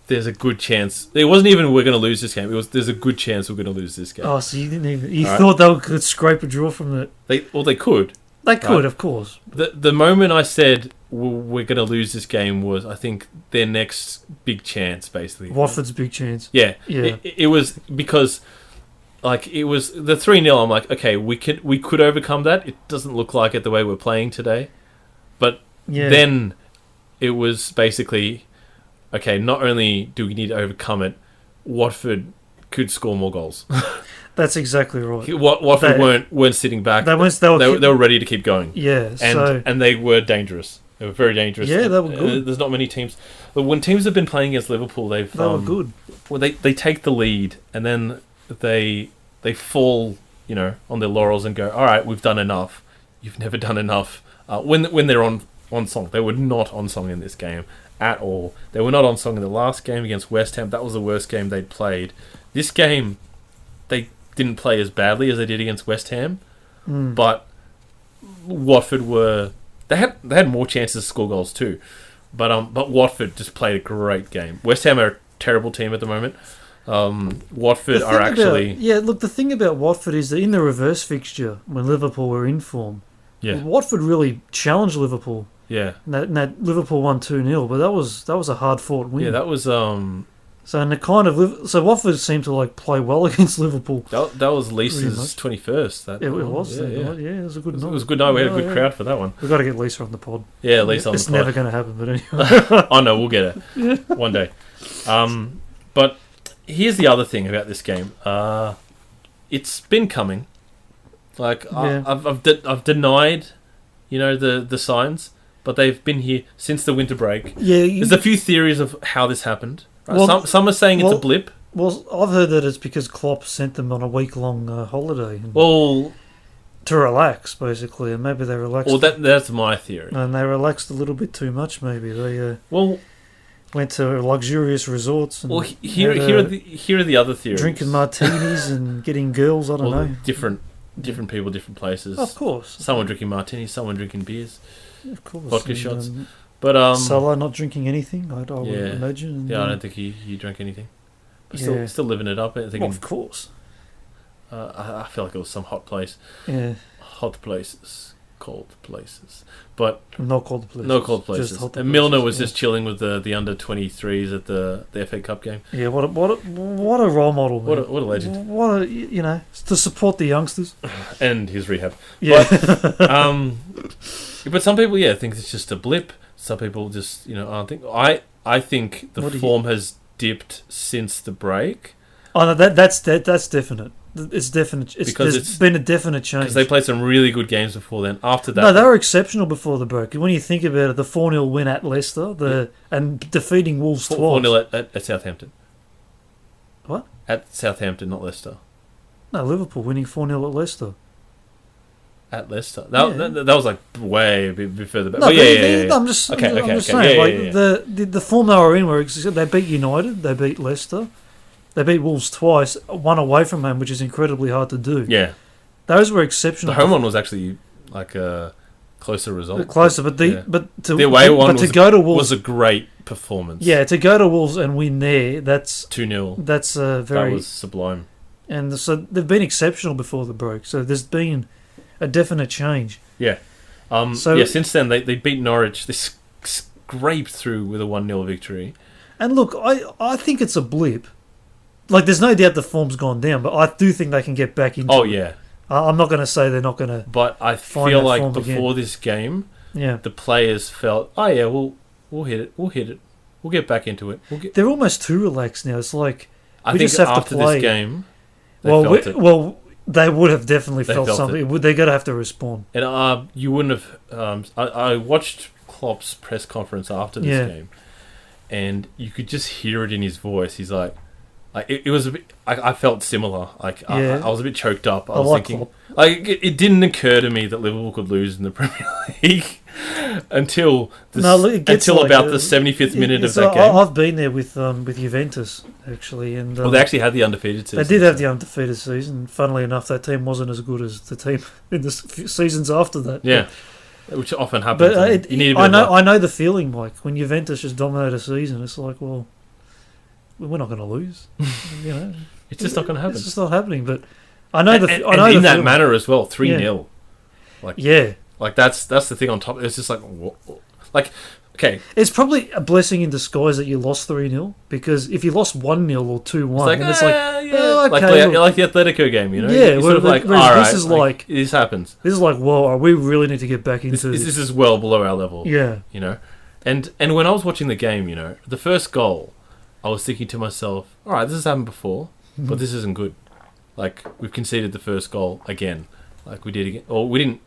there's a good chance. It wasn't even we're going to lose this game. It was there's a good chance we're going to lose this game. Oh, so you didn't even... You thought they could scrape a draw from that? They could. They could, of course. The moment I said we're going to lose this game was, I think, their next big chance, basically. Watford's big chance. Yeah. It was because, like, it was the 3-0. I'm like, okay, we could overcome that. It doesn't look like it the way we're playing today. But then it was basically... Okay, not only do we need to overcome it, Watford could score more goals. That's exactly right. Watford weren't sitting back. They were ready to keep going. Yeah, and they were dangerous. They were very dangerous. Yeah, they were good. There's not many teams. But when teams have been playing against Liverpool, they were good. Well, they take the lead and then they fall on their laurels and go, all right, we've done enough. You've never done enough. When they're on song, they were not on song in this game at all. They were not on song in the last game against West Ham. That was the worst game they'd played. This game, they didn't play as badly as they did against West Ham, but Watford they had more chances to score goals too, but Watford just played a great game. West Ham are a terrible team at the moment. Watford are actually... the thing about Watford is that in the reverse fixture, when Liverpool were in form, Watford really challenged Liverpool. Yeah. And that Liverpool won 2-0, but that was a hard-fought win. Yeah, that was... So Watford seemed to play well against Liverpool. That was Lisa's 21st. It was. It was a good night. It was a good night. We had a good crowd for that one. We've got to get Lisa on the pod. Yeah, Lisa on the pod. It's never going to happen, but anyway. Oh no, we'll get it one day. But here's the other thing about this game. It's been coming. I've denied, the signs, but they've been here since the winter break. Yeah, there's a few theories of how this happened. Right? Well, some are saying it's a blip. Well, I've heard that it's because Klopp sent them on a week-long holiday. To relax, basically, and maybe they relaxed. Well, that's my theory. And they relaxed a little bit too much, maybe. They went to luxurious resorts. And here are the other theories. Drinking martinis and getting girls, I don't know. Different people, different places. Of course. Someone drinking martinis, someone drinking beers. Of course. Vodka shots. But Salah not drinking anything, I would imagine. I don't think he drank anything. But still living it up. Of course. I feel like it was some hot place. Yeah. Hot places. Cold places. But not cold places. No cold places. And Milner was just chilling with the under-23s at the FA Cup game. Yeah, what a role model. What a legend. To support the youngsters. And his rehab. Yeah. But some people, think it's just a blip. Some people just, aren't think. I think the form has dipped since the break. Oh no, that's definite. It's definite. It's been a definite change. Because they played some really good games before then. After that, no, they were exceptional before the break. When you think about it, the 4-0 win at Leicester, and defeating Wolves twice. 4-0 at Southampton. What? At Southampton, not Leicester. No, Liverpool winning 4-0 at Leicester. At Leicester, that was way a bit further back. No, I'm just saying. Yeah. The form they were in, where they beat United, they beat Leicester, they beat Wolves twice, one away from home, which is incredibly hard to do. Yeah, those were exceptional. The home one was actually a closer result. But the away one to go to Wolves was a great performance. Yeah, to go to Wolves and win there, that's 2-0. That's that was sublime. And so they've been exceptional before the break. So there's been a definite change. Yeah. Since then, they beat Norwich. They scraped through with a 1-0 victory. And look, I think it's a blip. There's no doubt the form's gone down, but I do think they can get back into it. Oh, yeah. I'm not going to say they're not going to. But I feel like before this game, the players felt, we'll hit it. We'll get back into it. They're almost too relaxed now. It's like, I think after this game, they felt it. Well, they would have definitely felt something. They're going to have to respond. And you wouldn't have... I watched Klopp's press conference after this game, and you could just hear it in his voice. He's like it was a bit... I felt similar. I was a bit choked up. I was thinking... it didn't occur to me that Liverpool could lose in the Premier League until about the 75th minute of that game. I've been there with Juventus, actually. And they actually had the undefeated season. They did have the undefeated season. Funnily enough, that team wasn't as good as the team in the seasons after that. Yeah, which often happens. But you need I know the feeling, Mike. When Juventus just dominate a season, it's like, well, we're not going to lose. It's just not going to happen. It's just not happening. But I know in that manner as well, 3-0. Yeah. That's the thing on top. It's just okay. It's probably a blessing in disguise that you lost 3-0, because if you lost 1-0 or 2-1, like the Atletico game, Yeah, this is this happens. This is whoa, we really need to get back into this. This is well below our level. Yeah, and when I was watching the game, the first goal, I was thinking to myself, all right, this has happened before, but this isn't good. We've conceded the first goal again, we did again, or we didn't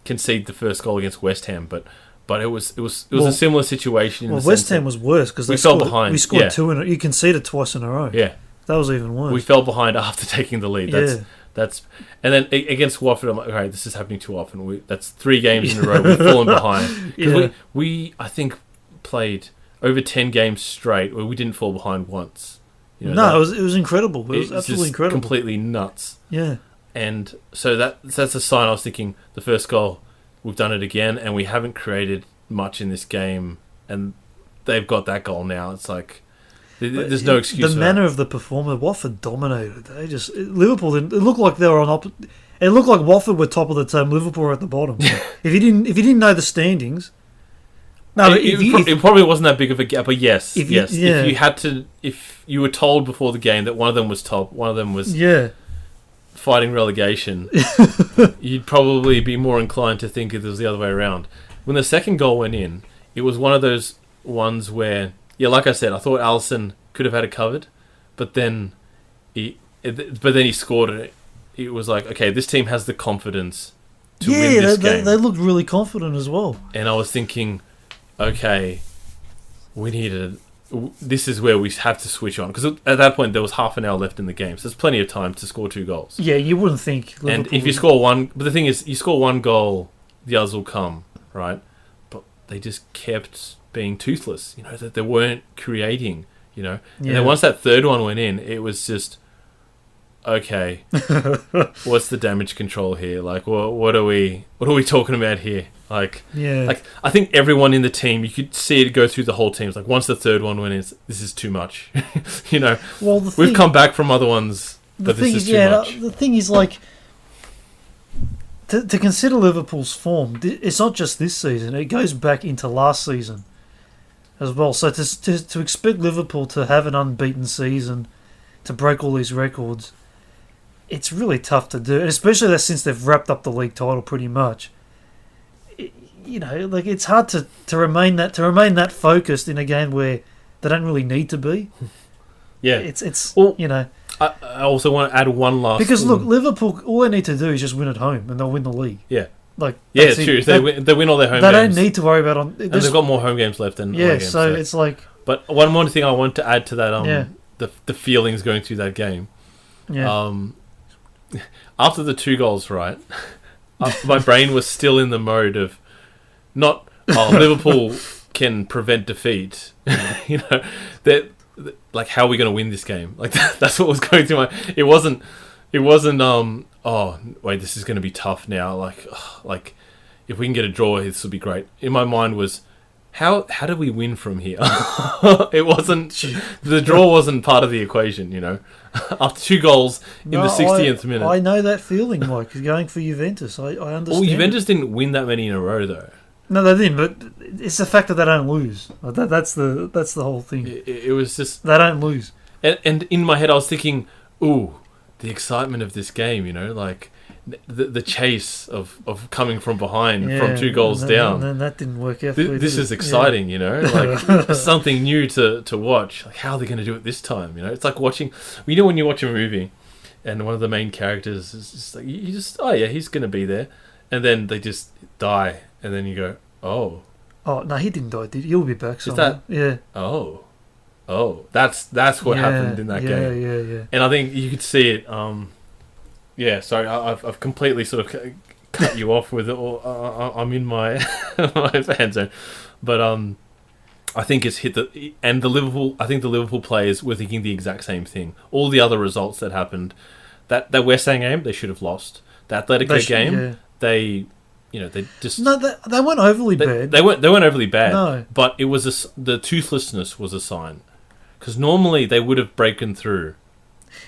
concede the first goal against West Ham, but it was a similar situation. West Ham was worse because we fell behind. We scored two in. You conceded twice in a row. Yeah, That was even worse. We fell behind after taking the lead. That's and then against Watford, I'm like, okay, this is happening too often. That's 3 games in a row we've fallen behind. Because we, I think, played over 10 games straight where we didn't fall behind once. It was incredible. It was absolutely incredible. Completely nuts. Yeah. And so that's a sign. I was thinking, the first goal, we've done it again, and we haven't created much in this game, and they've got that goal now. It's like... There's no excuse. The manner of the performance, Watford dominated. Liverpool didn't. It looked like they were on It looked like Watford were top of the table. Liverpool were at the bottom. If you didn't know the standings, it probably wasn't that big of a gap. But yes. If you were told before the game that one of them was top, one of them was fighting relegation, you'd probably be more inclined to think it was the other way around. When the second goal went in, it was one of those ones where. Yeah, like I said, I thought Alisson could have had it covered, but then he scored it. It was like, okay, this team has the confidence to win this game. They looked really confident as well. And I was thinking, okay, this is where we have to switch on, because at that point there was half an hour left in the game, so there's plenty of time to score 2 goals. Yeah, you wouldn't think. And if you score one, but the thing is, you score 1 goal, the others will come, right? But they just kept being toothless, that they weren't creating, And then once that third one went in, it was just, okay, what's the damage control here? Like, what are we talking about here? Like, I think everyone in the team, you could see it go through the whole team. It's like, once the third one went in, this is too much. Well, we've come back from other ones, but this is too much. The thing is, like, to consider Liverpool's form, it's not just this season. It goes back into last season as well. So to expect Liverpool to have an unbeaten season, to break all these records, it's really tough to do, and especially since they've wrapped up the league title pretty much. It's hard to remain that focused in a game where they don't really need to be. Yeah, it's well, I also want to add one last because look, Liverpool, all they need to do is just win at home, and they'll win the league. Yeah. It's true. If they win all their home games. They don't need to worry about and they've got more home games left than away games. So it's like... But one more thing I want to add to that, the feelings going through that game. Yeah. After the 2 goals, right, my brain was still in the mode of not, Liverpool can prevent defeat. That, like, how are we going to win this game? Like, that's what was going through my... It wasn't oh, wait, this is going to be tough now. Like, if we can get a draw, this will be great. In my mind was, how do we win from here? It wasn't... The draw wasn't part of the equation, After 2 goals in the 60th minute. I know that feeling, Mike. Going for Juventus. I understand. Well, Juventus didn't win that many in a row, though. No, they didn't, but it's the fact that they don't lose. That's the whole thing. It was just... They don't lose. And in my head, I was thinking, ooh, the excitement of this game, like the chase of coming from behind from 2 goals down. And that didn't work out. This is exciting, like something new to watch. Like, how are they going to do it this time? It's like watching. When you watch a movie, and one of the main characters is just like he's going to be there, and then they just die, and then you go, oh no, he didn't die. He'll be back. Somewhere. Is that Oh, that's what happened in that game. Yeah. And I think you could see it. Sorry, I've completely sort of cut you off with it. I'm in my my fan zone, but I think it's hit the Liverpool. I think the Liverpool players were thinking the exact same thing. All the other results that happened, that West Ham game, they should have lost. The Atletico game, they just they weren't overly bad. They weren't overly bad. No, but it was the toothlessness was a sign. Because normally they would have broken through.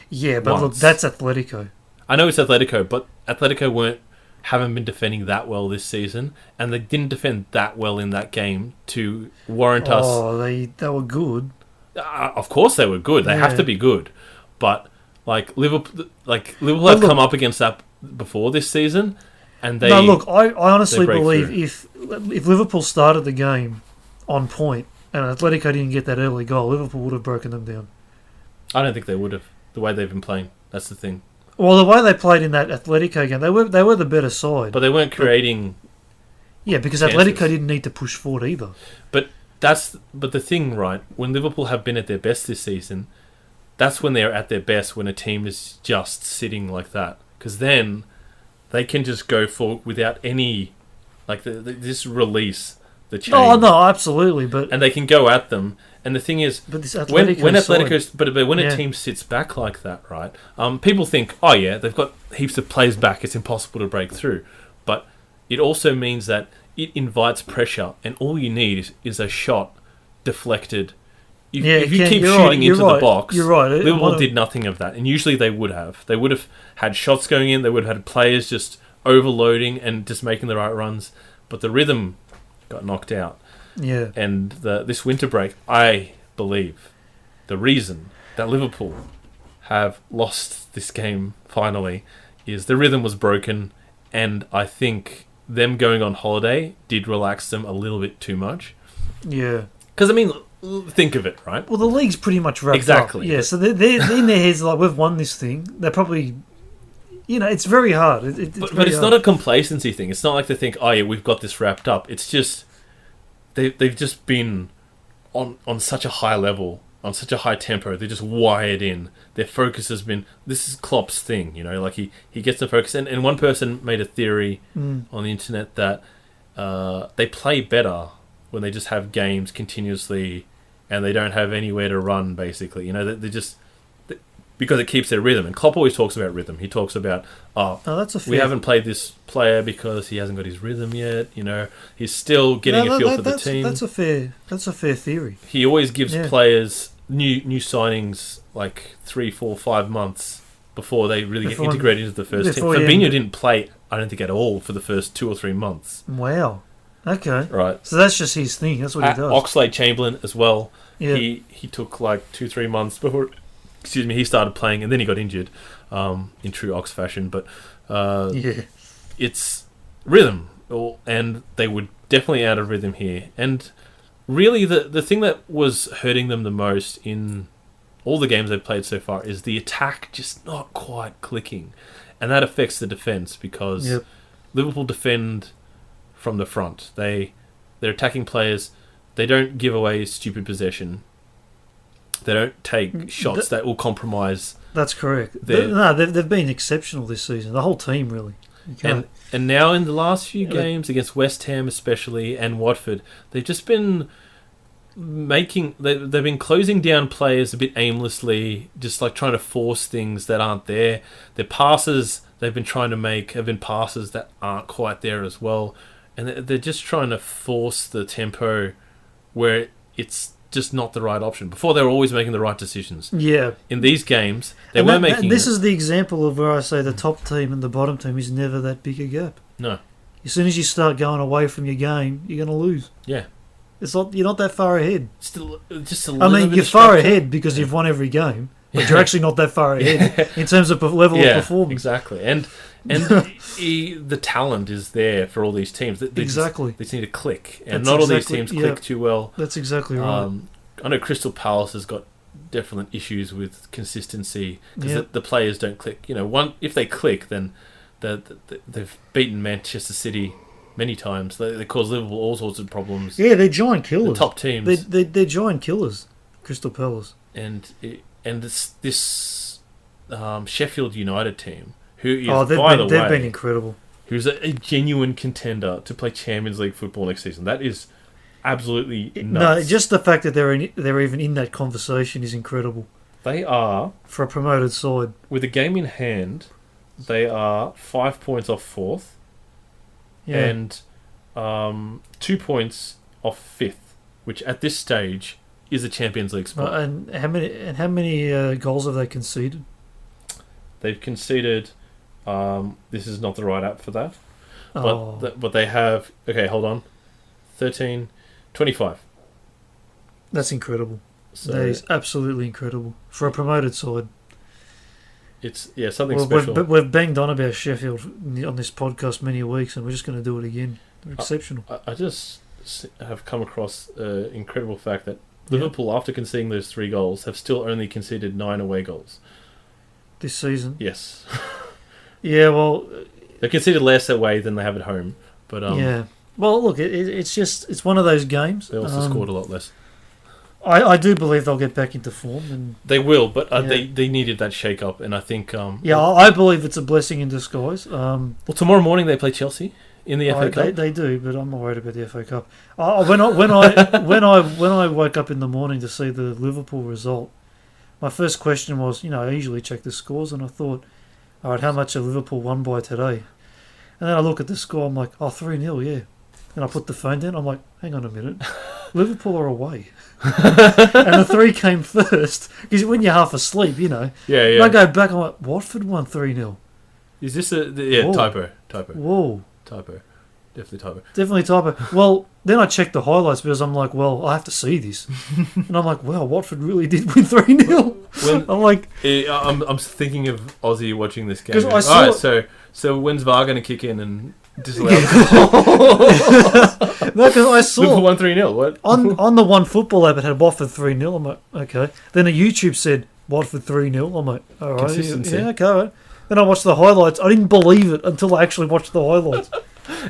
Yeah, but look, that's Atletico. I know it's Atletico, but Atletico haven't been defending that well this season, and they didn't defend that well in that game to warrant us. Oh, they were good. Of course they were good. They have to be good, but Liverpool have come up against that before this season, and they. No, look, I honestly believe if Liverpool started the game on point, and Atletico didn't get that early goal, Liverpool would have broken them down. I don't think they would have. The way they've been playing, that's the thing. Well, the way they played in that Atletico game, they were the better side. But they weren't creating... Yeah, because chances. Atletico didn't need to push forward either. But the thing, right, when Liverpool have been at their best this season, that's when they're at their best, when a team is just sitting like that. Because then they can just go for without any, this release the chain. Oh, no, absolutely. And they can go at them. And the thing is, but this when a team sits back like that, right? People think, oh yeah, they've got heaps of players back. It's impossible to break through. But it also means that it invites pressure, and all you need is a shot deflected. If you keep shooting into the box, you're right. Liverpool did nothing of that, and usually they would have. They would have had shots going in. They would have had players just overloading and just making the right runs. But the rhythm got knocked out. Yeah. And this winter break, I believe, the reason that Liverpool have lost this game finally is the rhythm was broken, and I think them going on holiday did relax them a little bit too much. Yeah. Because, think of it, right? Well, the league's pretty much wrapped up. Yeah, so they're in their heads like, we've won this thing. They're probably... it's very hard. But it's not a complacency thing. It's not like they think, oh yeah, we've got this wrapped up. It's just... They've just been on such a high level, on such a high tempo. They're just wired in. Their focus has been... This is Klopp's thing, he gets the focus. And one person made a theory on the internet that they play better when they just have games continuously and they don't have anywhere to run, basically. They just... Because it keeps their rhythm. And Klopp always talks about rhythm. He talks about, we haven't played this player because he hasn't got his rhythm yet. He's still getting a feel for the team. That's a fair theory. He always gives players new signings 3, 4, 5 months before they really get integrated into the first team. Fabinho didn't play, I don't think, at all for the first 2 or 3 months. Wow. Okay. Right. So that's just his thing. That's what he does. Oxlade-Chamberlain as well. Yeah. He took 2-3 months before... he started playing and then he got injured in true Ox fashion. But it's rhythm, and they were definitely out of rhythm here. And really, the thing that was hurting them the most in all the games they've played so far is the attack just not quite clicking. And that affects the defence because Liverpool defend from the front. They're attacking players. They don't give away stupid possession. They don't take shots that will compromise. That's correct. They've been exceptional this season. The whole team, really. And now in the last few games against West Ham, especially, and Watford, they've just been they've been closing down players a bit aimlessly, just trying to force things that aren't there. Their passes they've been trying to make have been passes that aren't quite there as well, and they're just trying to force the tempo where it's just not the right option. Before, they were always making the right decisions. Yeah. In these games, they were making... This is the example of where I say the top team and the bottom team is never that big a gap. No. As soon as you start going away from your game, you're going to lose. Yeah. You're not that far ahead. Still, just a little bit you're far ahead because you've won every game, but you're actually not that far ahead in terms of level of performance. Exactly. And the talent is there for all these teams. They just need to click. And not all these teams click too well. That's exactly right. I know Crystal Palace has got definite issues with consistency because the players don't click. If they click, then they've beaten Manchester City many times. They cause Liverpool all sorts of problems. Yeah, they're giant killers. The top teams. They're giant killers, Crystal Palace. And this Sheffield United team, who is, they've been incredible. Who's a genuine contender to play Champions League football next season. That is absolutely nuts. No, just the fact that they're even in that conversation is incredible. They are, for a promoted side, with a game in hand, they are 5 points off fourth, and 2 points off fifth, which at this stage is a Champions League spot. And how many goals have they conceded? They've conceded. This is not the right app for that, but they have. Okay, hold on. 13, 25. That's incredible. That is absolutely incredible for a promoted side. It's something special. We've banged on about Sheffield on this podcast many weeks, and we're just going to do it again. They're exceptional. I just have come across an incredible fact that Liverpool, after conceding those 3 goals, have still only conceded 9 away goals this season. Yes. Yeah, well, they conceded less away than they have at home, but yeah. Well, look, it's one of those games. They also scored a lot less. I do believe they'll get back into form, and They will, but they needed that shake-up, and I think... I believe it's a blessing in disguise. Well, tomorrow morning they play Chelsea in the FA Cup. They do, but I'm not worried about the FA Cup. When I woke up in the morning to see the Liverpool result, my first question was, I usually check the scores, and I thought, all right, how much have Liverpool won by today? And then I look at the score, I'm like, 3-0, yeah. And I put the phone down, I'm like, hang on a minute, Liverpool are away. And the 3 came first, because when you're half asleep, Yeah. And I go back, I'm like, Watford won 3-0. Is this typo? Whoa. Typo. Definitely typo. Well, then I checked the highlights because I'm like, well, I have to see this. And I'm like, wow, Watford really did win 3-0. I'm like... I'm thinking of Aussie watching this game. I saw so when's VAR going to kick in and disallow the goal? No, because I saw... Liverpool won 3-0, what? on the One Football app, it had Watford 3-0. I'm like, okay. Then a YouTube said Watford 3-0. I'm like, all right. Consistency. Yeah, okay. All right. Then I watched the highlights. I didn't believe it until I actually watched the highlights.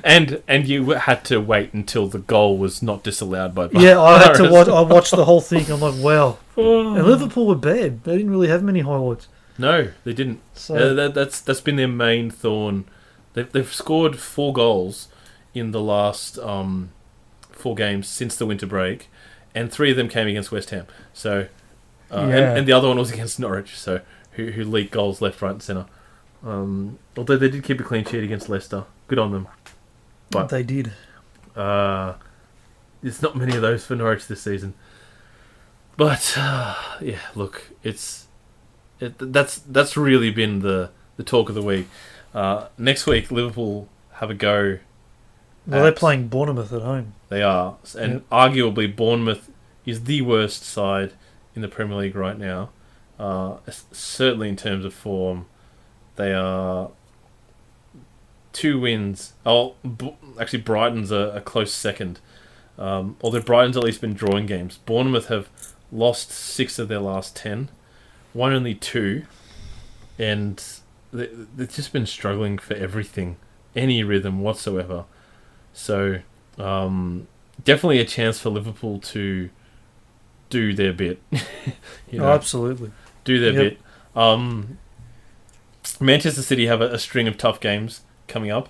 And you had to wait until the goal was not disallowed by VAR. Yeah, I had to watch. I watched the whole thing. I'm like, wow. And Liverpool were bad. They didn't really have many highlights. No, they didn't. So that's been their main thorn. They've scored 4 goals in the last 4 games since the winter break, and 3 of them came against West Ham. So, and the other one was against Norwich. So who leaked goals left, right, and centre. Although they did keep a clean sheet against Leicester. Good on them. But they did. There's not many of those for Norwich this season. But look, that's really been the talk of the week. Next week, Liverpool have a go. Well, they're playing Bournemouth at home. They are, and arguably Bournemouth is the worst side in the Premier League right now. Certainly in terms of form, they are 2 wins. Actually, Brighton's a close second. Although Brighton's at least been drawing games. Bournemouth have lost 6 of their last 10, won only 2, and they've just been struggling for everything, any rhythm whatsoever. So, definitely a chance for Liverpool to do their bit. Absolutely. Do their bit. Manchester City have a string of tough games coming up.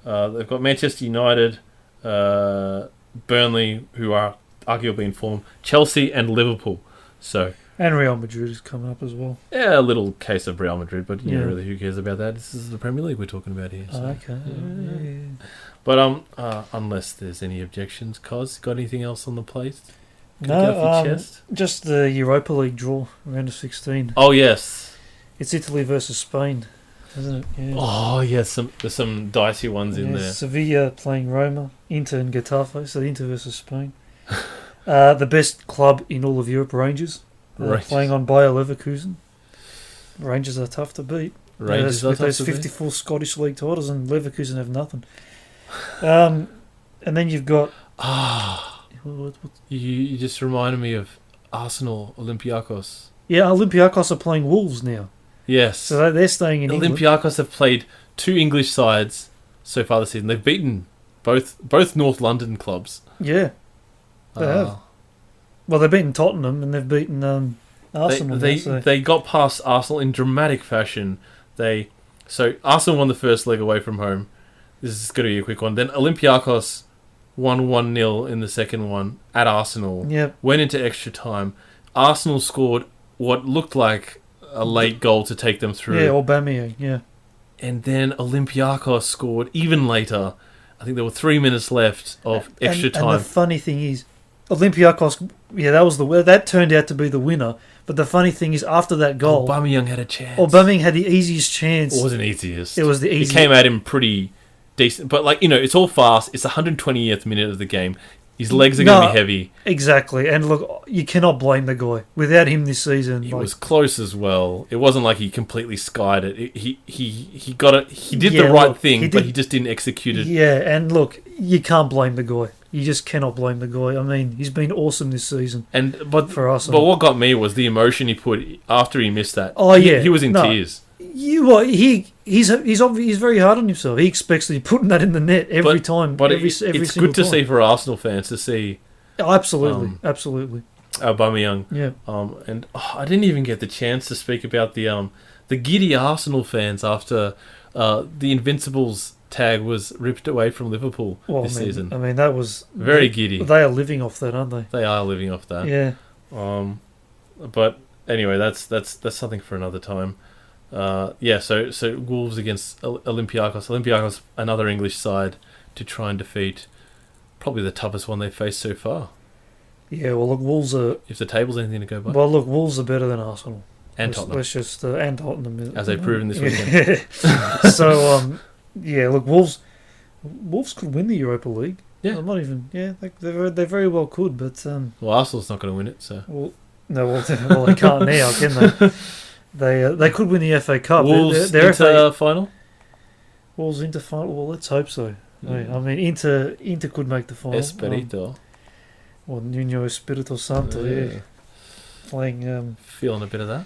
They've got Manchester United, Burnley, who are arguably in form, Chelsea and Liverpool. And Real Madrid is coming up as well. Yeah, a little case of Real Madrid, but really, who cares about that? This is the Premier League we're talking about here. So. Okay. Yeah. But unless there's any objections, Cos, got anything else on the plate? Just the Europa League draw, round of 16. Oh yes, it's Italy versus Spain, isn't it? Yeah. Oh yes, there's some dicey ones in there. Sevilla playing Roma, Inter and Getafe, so Inter versus Spain. The best club in all of Europe, Rangers. Playing on Bayer Leverkusen. Rangers are tough to beat. With those 54 Scottish League titles, and Leverkusen have nothing. And then you've got... You just reminded me of Arsenal, Olympiakos. Yeah, Olympiakos are playing Wolves now. Yes. So they're staying in England. Olympiakos have played 2 English sides so far this season. They've beaten both North London clubs. Yeah, they have. Well, they've beaten Tottenham and they've beaten Arsenal. They got past Arsenal in dramatic fashion. So Arsenal won the first leg away from home. This is going to be a quick one. Then Olympiakos won 1-0 in the second one at Arsenal. Yep. Went into extra time. Arsenal scored what looked like a late goal to take them through. Yeah, Aubameyang, yeah. And then Olympiakos scored even later. I think there were 3 minutes left of extra time. And the funny thing is, Olympiakos, that turned out to be the winner. But the funny thing is, after that goal, Aubameyang had a chance. Aubameyang had the easiest chance. It wasn't easiest. It was the easiest. It came at him pretty decent. But, it's all fast. It's the 120th minute of the game. His legs are going to be heavy. Exactly. And look, you cannot blame the guy. Without him this season... It was close as well. It wasn't like he completely skied it. He got it. He did the right thing, but he just didn't execute it. Yeah, and look, you can't blame the guy. You just cannot blame the guy. I mean, he's been awesome this season. For us. But what got me was the emotion he put after he missed that. Oh, yeah. He was in tears. He's very hard on himself. He expects to be putting that in the net every time. But it's good to see for Arsenal fans to see. Absolutely. Aubameyang. Yeah. And I didn't even get the chance to speak about the giddy Arsenal fans after the Invincibles tag was ripped away from Liverpool this season. I mean, that was very giddy. They are living off that, aren't they? They are living off that. Yeah. But anyway, that's something for another time. So Wolves against Olympiakos. Olympiakos, another English side to try and defeat. Probably the toughest one they've faced so far. Yeah, well, look, Wolves are... If the table's anything to go by. Well, look, Wolves are better than Arsenal. And Tottenham. Let's just... and Tottenham. As they've proven this weekend. So, yeah, look, Wolves could win the Europa League. Yeah. I'm not even... Yeah, they very well could, but... well, Arsenal's not going to win it, so... Well, they can't now, can they? They could win the FA Cup. Wolves Inter final? Wolves Inter final? Well, let's hope so. I mean, Inter could make the final. Espirito. Nuno Espirito Santo, yeah. Playing... feeling a bit of that?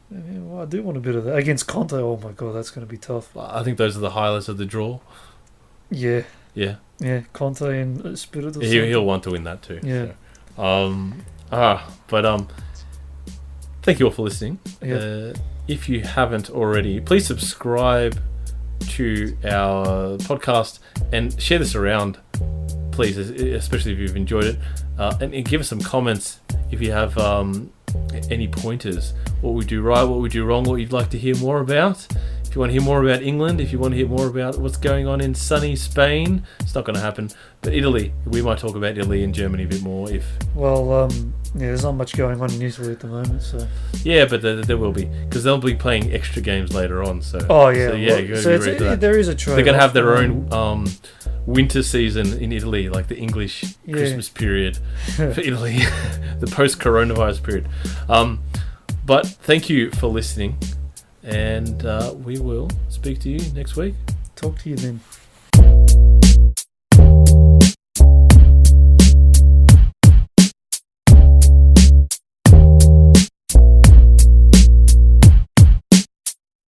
Yeah, well, I do want a bit of that. Against Conte, oh my God, that's going to be tough. I think those are the highlights of the draw. Yeah. Yeah. Yeah, Conte and Espirito Santo. He'll want to win that too. Yeah. So. Thank you all for listening. Yeah. If you haven't already, please subscribe to our podcast and share this around, please, especially if you've enjoyed it. And give us some comments if you have any pointers. What we do right, what we do wrong, what you'd like to hear more about. If you want to hear more about England, if you want to hear more about what's going on in sunny Spain, it's not going to happen. But Italy, we might talk about Italy and Germany a bit more. There's not much going on in Italy at the moment, so... Yeah, but there will be, because they'll be playing extra games later on, so... Oh, yeah. There is a trade. They're going to have their own winter season in Italy, like the English Christmas period for Italy, the post-coronavirus period. But thank you for listening, and we will speak to you next week. Talk to you then.